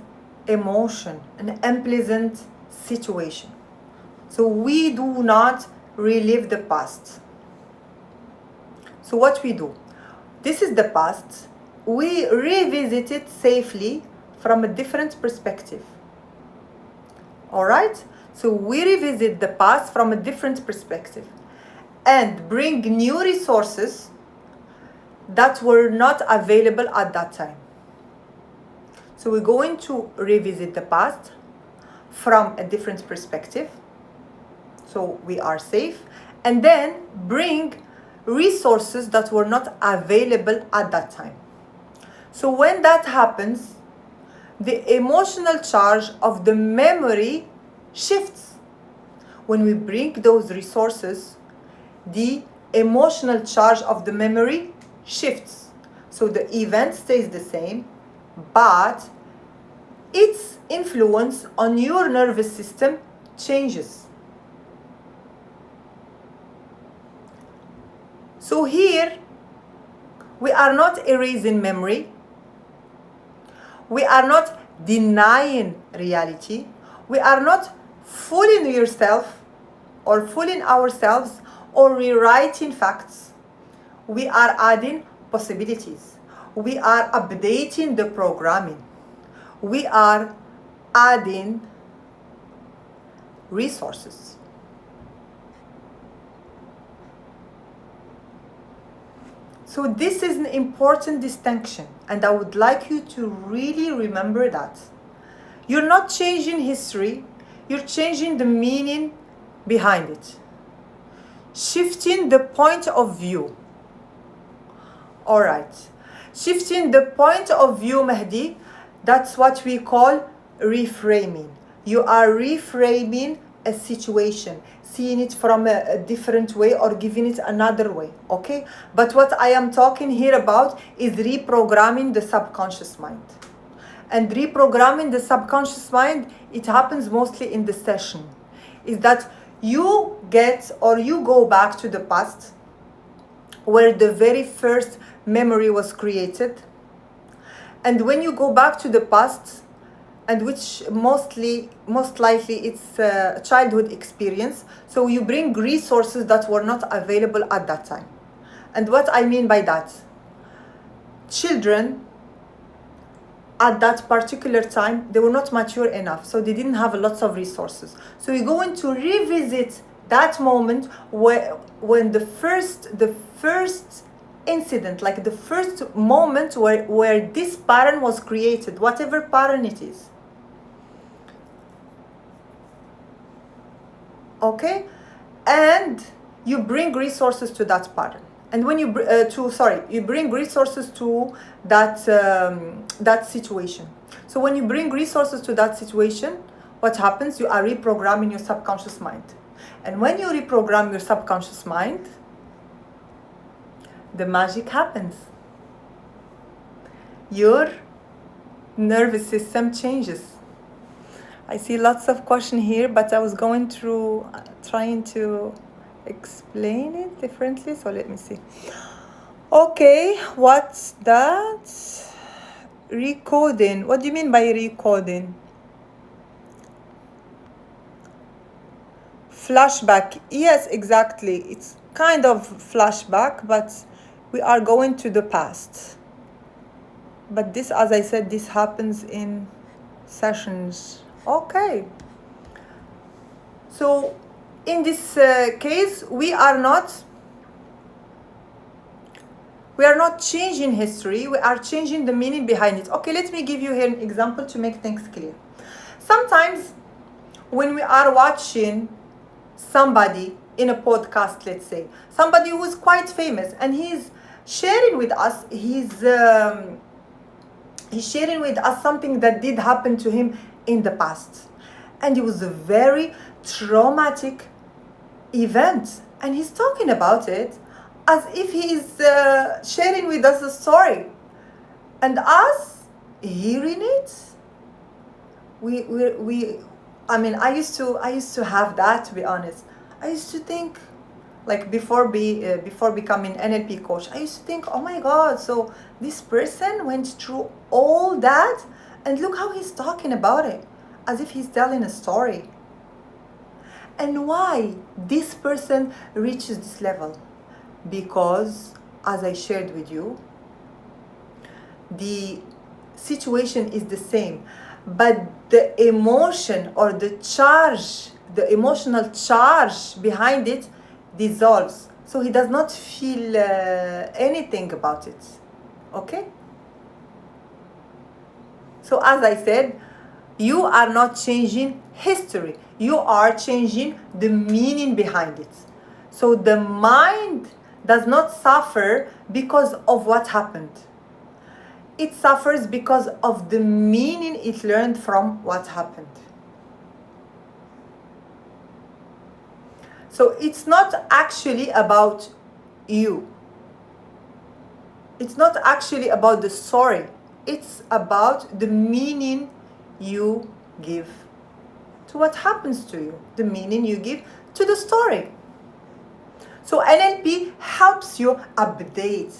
emotion, an unpleasant situation. So we do not relive the past. So what we do, this is the past, we revisit it safely from a different perspective. All right? So we revisit the past from a different perspective and bring new resources that were not available at that time. So we're going to revisit the past from a different perspective, so we are safe, and then bring resources that were not available at that time. So when that happens, the emotional charge of the memory shifts. When we bring those resources, the emotional charge of the memory shifts. So the event stays the same, but its influence on your nervous system changes. So here, we are not erasing memory. We are not denying reality. We are not fooling yourself or fooling ourselves or rewriting facts. We are adding possibilities. We are updating the programming. We are adding resources. So this is an important distinction, and I would like you to really remember that. You're not changing history, you're changing the meaning behind it. Shifting the point of view. All right. Shifting the point of view, Mahdi, that's what we call reframing. You are reframing a situation, seeing it from a different way or giving it another way, okay? But what I am talking here about is reprogramming the subconscious mind. And reprogramming the subconscious mind, it happens mostly in the session. Is that you get or you go back to the past where the very first memory was created. And when you go back to the past, and which most likely it's a childhood experience, so you bring resources that were not available at that time. And what I mean by that, children at that particular time, they were not mature enough, so they didn't have lots of resources. So you're going to revisit that moment when the first incident, like the first moment where this pattern was created, whatever pattern it is. Okay? And you bring resources to that pattern. And when you you bring resources to that situation. So when you bring resources to that situation, what happens? You are reprogramming your subconscious mind. And when you reprogram your subconscious mind, the magic happens. Your nervous system changes. I see lots of questions here, but I was going through trying to explain it differently, so let me see. Okay, what's that? Recoding. What do you mean by recoding? Flashback. Yes, exactly. It's kind of flashback, but we are going to the past. But this, as I said, this happens in sessions. Okay. So in this case, we are not changing history, we are changing the meaning behind it. Okay, let me give you here an example to make things clear. Sometimes when we are watching somebody in a podcast, let's say, somebody who is quite famous, and he's sharing with us, he's sharing with us something that did happen to him in the past. And it was a very traumatic event. And he's talking about it as if he is sharing with us a story. And us hearing it, we I mean, I used to have that, to be honest. I used to think, like before becoming NLP coach, I used to think, oh my God, so this person went through all that, and look how he's talking about it, as if he's telling a story. And why this person reaches this level? Because, as I shared with you, the situation is the same, but the emotion or the emotional charge behind it dissolves. So he does not feel anything about it. Okay? So as I said, you are not changing history. You are changing the meaning behind it. So the mind does not suffer because of what happened. It suffers because of the meaning it learned from what happened. So it's not actually about you. It's not actually about the story. It's about the meaning you give to what happens to you, the meaning you give to the story. So NLP helps you update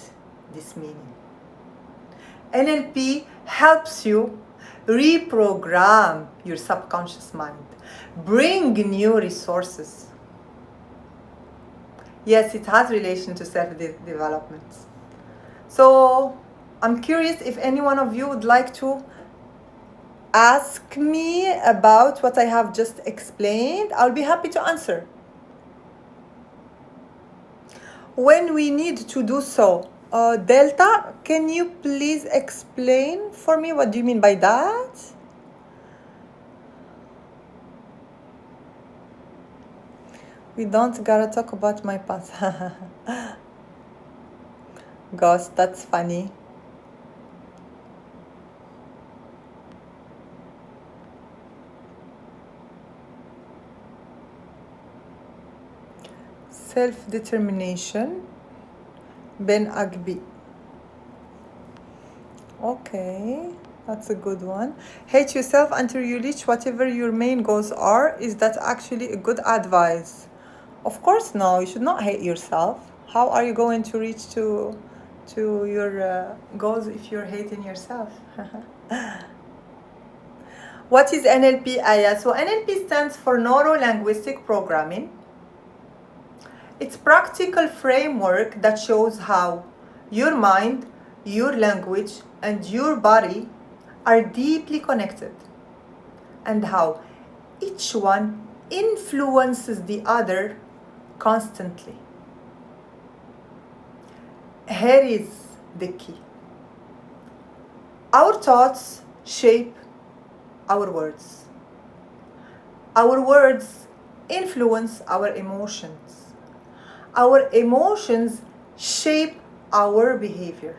this meaning. NLP helps you reprogram your subconscious mind, bring new resources. Yes, it has relation to self-development. So I'm curious if any one of you would like to ask me about what I have just explained. I'll be happy to answer. When we need to do so, Delta, can you please explain for me what do you mean by that? We don't gotta talk about my past. Ghost, that's funny. Self-determination, Ben Agbi. Okay, that's a good one. Hate yourself until you reach whatever your main goals are. Is that actually a good advice? Of course, no. You should not hate yourself. How are you going to reach to your goals if you're hating yourself? What is NLP, Aya? So NLP stands for Neuro-Linguistic Programming. It's practical framework that shows how your mind, your language, and your body are deeply connected, and how each one influences the other constantly. Here is the key. Our thoughts shape our words. Our words influence our emotions. Our emotions shape our behavior.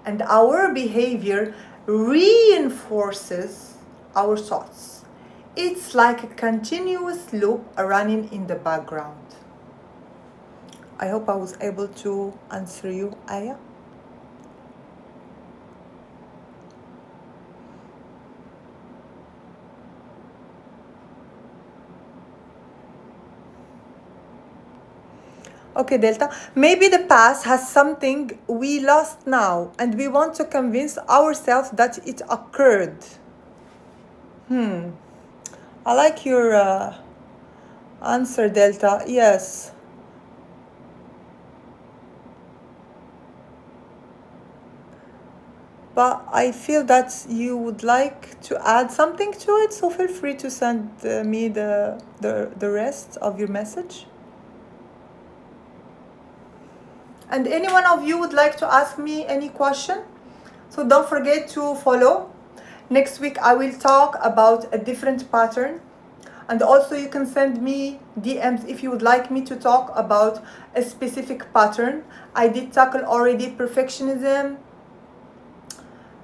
And our behavior reinforces our thoughts. It's like a continuous loop running in the background. I hope I was able to answer you, Aya. Okay, Delta. Maybe the past has something we lost now, and we want to convince ourselves that it occurred. I like your answer, Delta. Yes. But I feel that you would like to add something to it, so feel free to send me the rest of your message. And any one of you would like to ask me any question, so don't forget to follow. Next week I will talk about a different pattern, and also you can send me DMs if you would like me to talk about a specific pattern. I did tackle already perfectionism,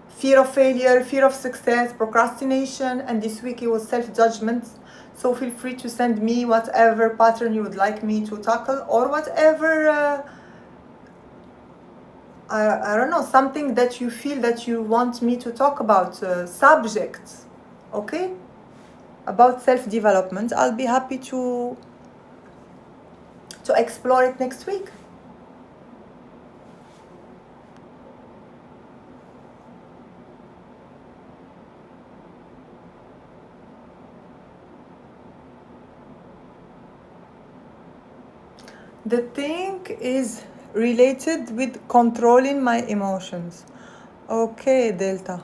fear of failure, fear of success, procrastination, and this week it was self-judgment. So feel free to send me whatever pattern you would like me to tackle, or whatever I don't know, something that you feel that you want me to talk about, subject. Okay? about self-development, I'll be happy to explore it next week. The thing is related with controlling my emotions. Okay, Delta.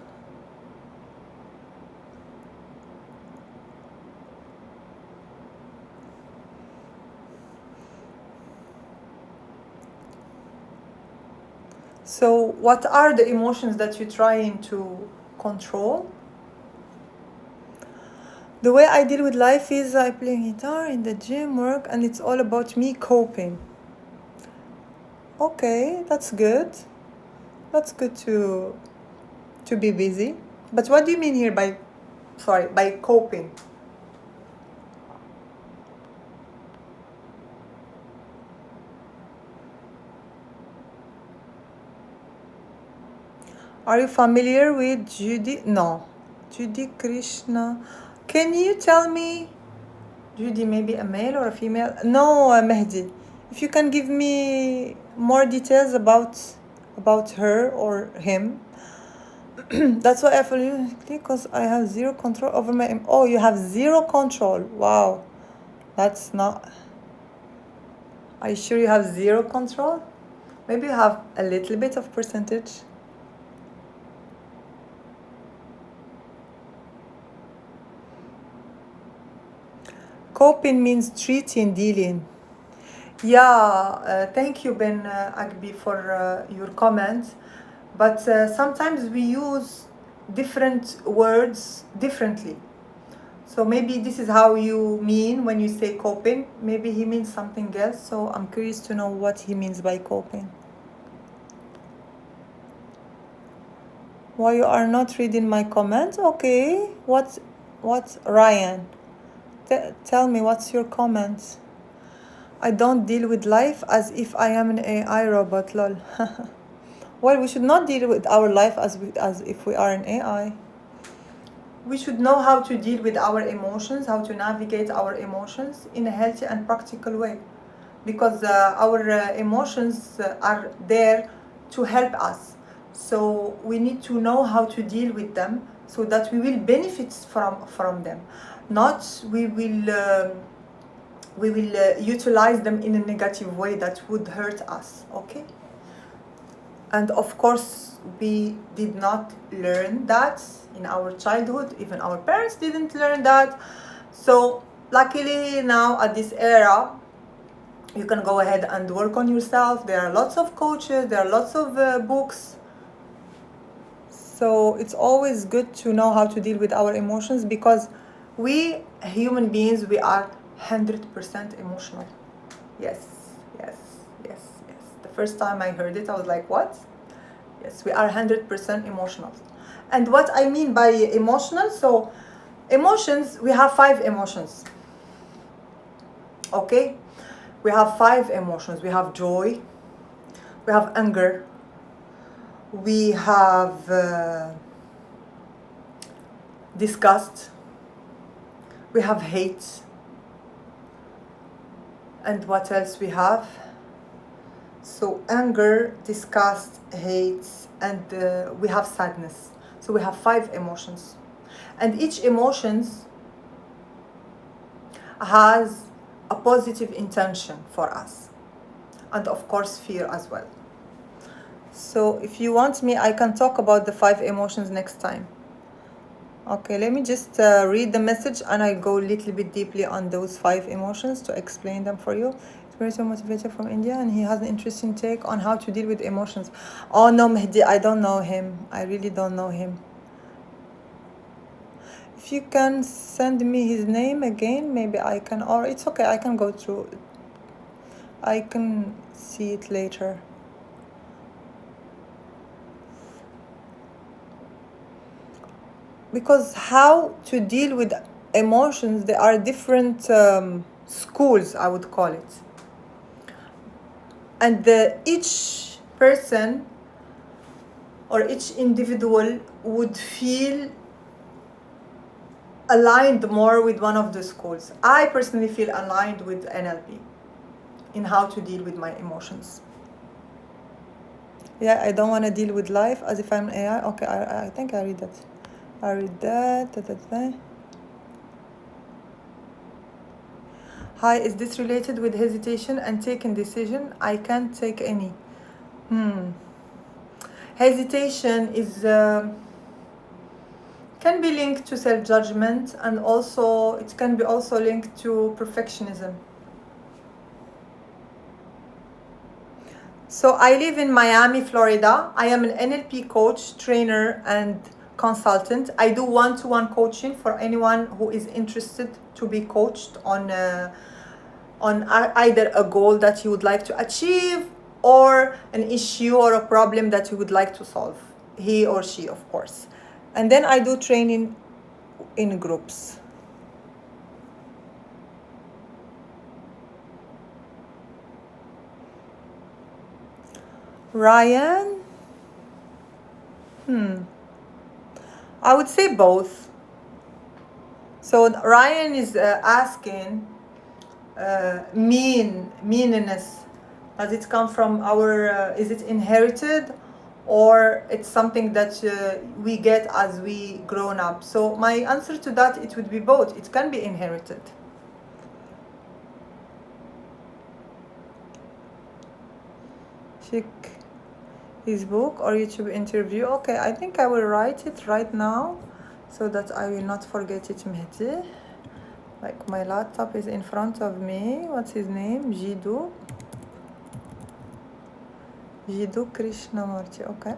So what are the emotions that you're trying to control? The way I deal with life is I play guitar in the gym, work, and it's all about me coping. Okay, that's good. That's good to be busy. But what do you mean here by coping? Are you familiar with Judy? No. Judy Krishna. Can you tell me, Judy, maybe a male or a female? No, Mehdi. If you can give me more details about her or him. That's why I feel because I have zero control over my. Oh, you have zero control. Wow, that's not. Are you sure you have zero control? Maybe you have a little bit of percentage. Coping means treating, dealing. Yeah, thank you, Ben Agbi, for your comment. But sometimes we use different words differently. So maybe this is how you mean when you say coping. Maybe he means something else. So I'm curious to know what he means by coping. Why you are not reading my comment? Okay. What Ryan? Tell me, what's your comment? I don't deal with life as if I am an AI robot, lol. Well, we should not deal with our life as if we are an AI. We should know how to deal with our emotions, how to navigate our emotions in a healthy and practical way. Because our emotions are there to help us. So we need to know how to deal with them so that we will benefit from them. Not we will utilize them in a negative way that would hurt us, okay? And of course, we did not learn that in our childhood. Even our parents didn't learn that. So luckily now at this era, you can go ahead and work on yourself. There are lots of coaches, there are lots of books. So it's always good to know how to deal with our emotions, because we human beings, we are 100% emotional. Yes. The first time I heard it, I was like, what? Yes, we are 100% emotional. And what I mean by emotional, so emotions, we have 5 emotions. Okay? We have 5 emotions. We have joy, we have anger, we have disgust, we have hate, and what else we have? So anger, disgust, hate, and we have sadness. So we have 5 emotions. And each emotions has a positive intention for us. And of course, fear as well. So if you want me, I can talk about the 5 emotions next time. Okay, let me just read the message and I'll go a little bit deeply on those 5 emotions to explain them for you. Spiritual motivator from India, and he has an interesting take on how to deal with emotions. Oh no, Mehdi, I don't know him. I really don't know him. If you can send me his name again, maybe I can, or it's okay, I can go through. I can see it later. Because how to deal with emotions, there are different schools, I would call it. And each person or each individual would feel aligned more with one of the schools. I personally feel aligned with NLP in how to deal with my emotions. Yeah, I don't want to deal with life as if I'm AI. Okay, I think I read that. I read that. Hi, is this related with hesitation and taking decision? I can't take any. Hesitation is can be linked to self-judgment, and also it can be also linked to perfectionism. So I live in Miami, Florida. I am an NLP coach, trainer, and consultant. I do one-to-one coaching for anyone who is interested to be coached on either a goal that you would like to achieve or an issue or a problem that you would like to solve, he or she, of course. And then I do training in groups. Ryan? I would say both. So Ryan is asking meanness. Does it come from our, is it inherited, or it's something that we get as we grown up? So my answer to that, it would be both. It can be inherited. Check his book or YouTube interview. Okay, I think I will write it right now so that I will not forget it, Mehdi. Like my laptop is in front of me. What's his name? Jiddu Krishnamurti. Okay.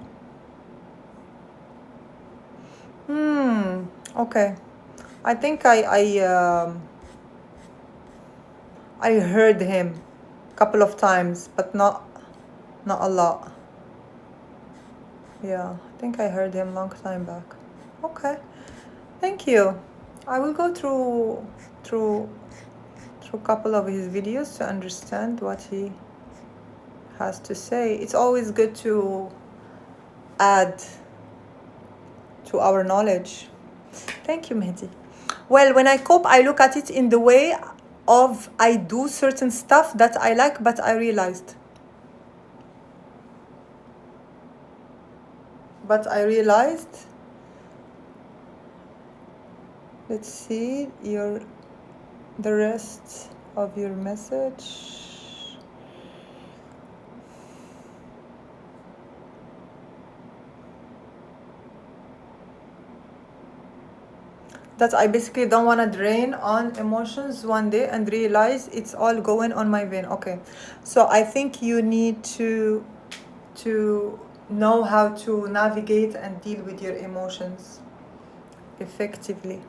Okay. I think I heard him a couple of times, but not a lot. Yeah, I think I heard him long time back. Okay. Thank you. I will go through a couple of his videos to understand what he has to say. It's always good to add to our knowledge. Thank you, Mehdi. Well, when I cope, I look at it in the way of I do certain stuff that I like, but I realized. Let's see the rest of your message. That I basically don't want to drain on emotions one day and realize it's all going on my vein. Okay, so I think you need to know how to navigate and deal with your emotions effectively.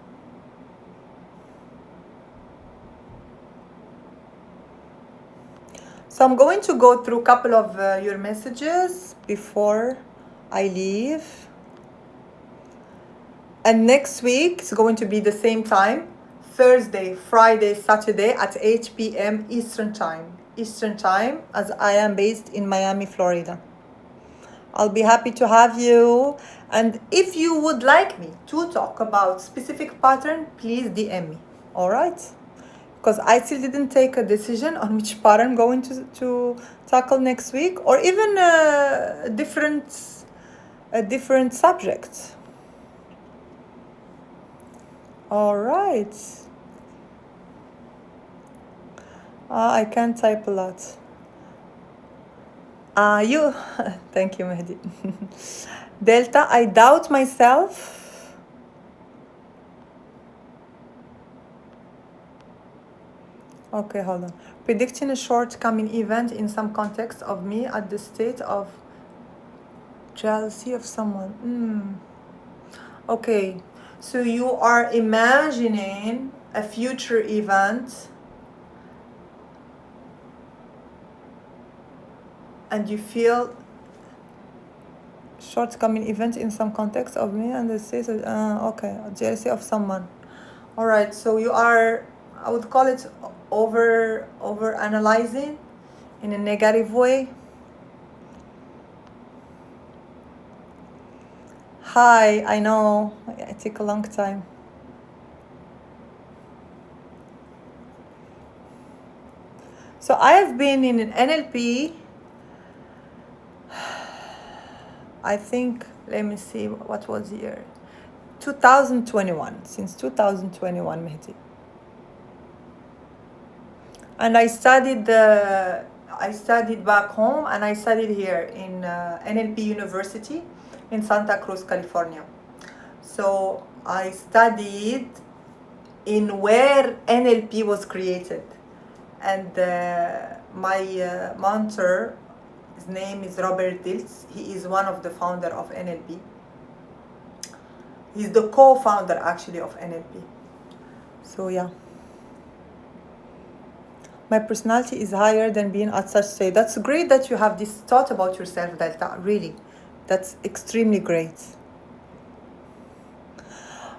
So I'm going to go through a couple of your messages before I leave. And next week it's going to be the same time, Thursday, Friday, Saturday at 8 p.m. Eastern Time, as I am based in Miami, Florida. I'll be happy to have you. And if you would like me to talk about specific pattern, please DM me. All right? Because I still didn't take a decision on which part I'm going to tackle next week, or even a different subject. All right. I can type a lot. You, thank you, Mehdi. Delta, I doubt myself. Okay, hold on. Predicting a shortcoming event in some context of me at the state of jealousy of someone. Okay, so you are imagining a future event and you feel shortcoming event in some context of me and the state of, okay, jealousy of someone. All right, so you are, I would call it over analyzing in a negative way. Hi, I know it took a long time. So I have been in an NLP, I think, let me see, what was the year? 2021, since 2021, Mehdi. And I studied back home, and I studied here in NLP University in Santa Cruz, California. So I studied in where NLP was created, and my mentor, his name is Robert Dilts. He is one of the founder of NLP. He's the co-founder actually of NLP. So yeah, my personality is higher than being at such state. That's great that you have this thought about yourself, Delta. Really, that's extremely great.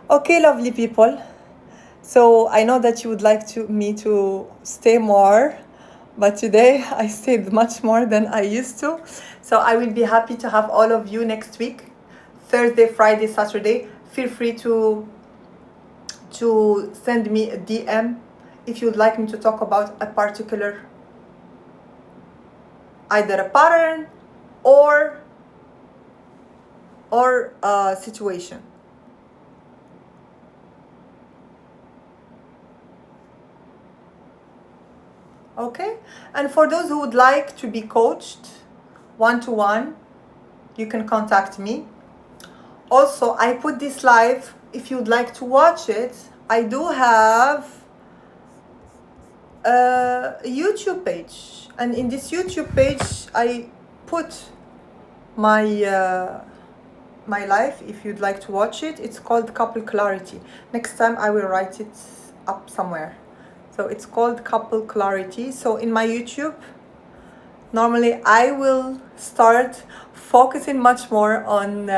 Okay, lovely people. So I know that you would like me to stay more, but today I stayed much more than I used to. So I will be happy to have all of you next week, Thursday, Friday, Saturday. Feel free to send me a DM if you'd like me to talk about a particular, either a pattern or a situation. Okay, and for those who would like to be coached one-to-one, you can contact me. Also, I put this live. If you'd like to watch it, I do have a YouTube page, and in this YouTube page I put my my life. If you'd like to watch it, it's called Couple Clarity. Next time I will write it up somewhere. So it's called Couple Clarity. So in my YouTube, normally I will start focusing much more on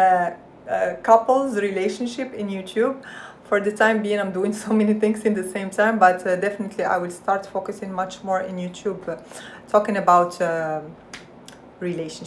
couples relationship in YouTube. For the time being, I'm doing so many things in the same time, but definitely I will start focusing much more in YouTube, talking about relationship.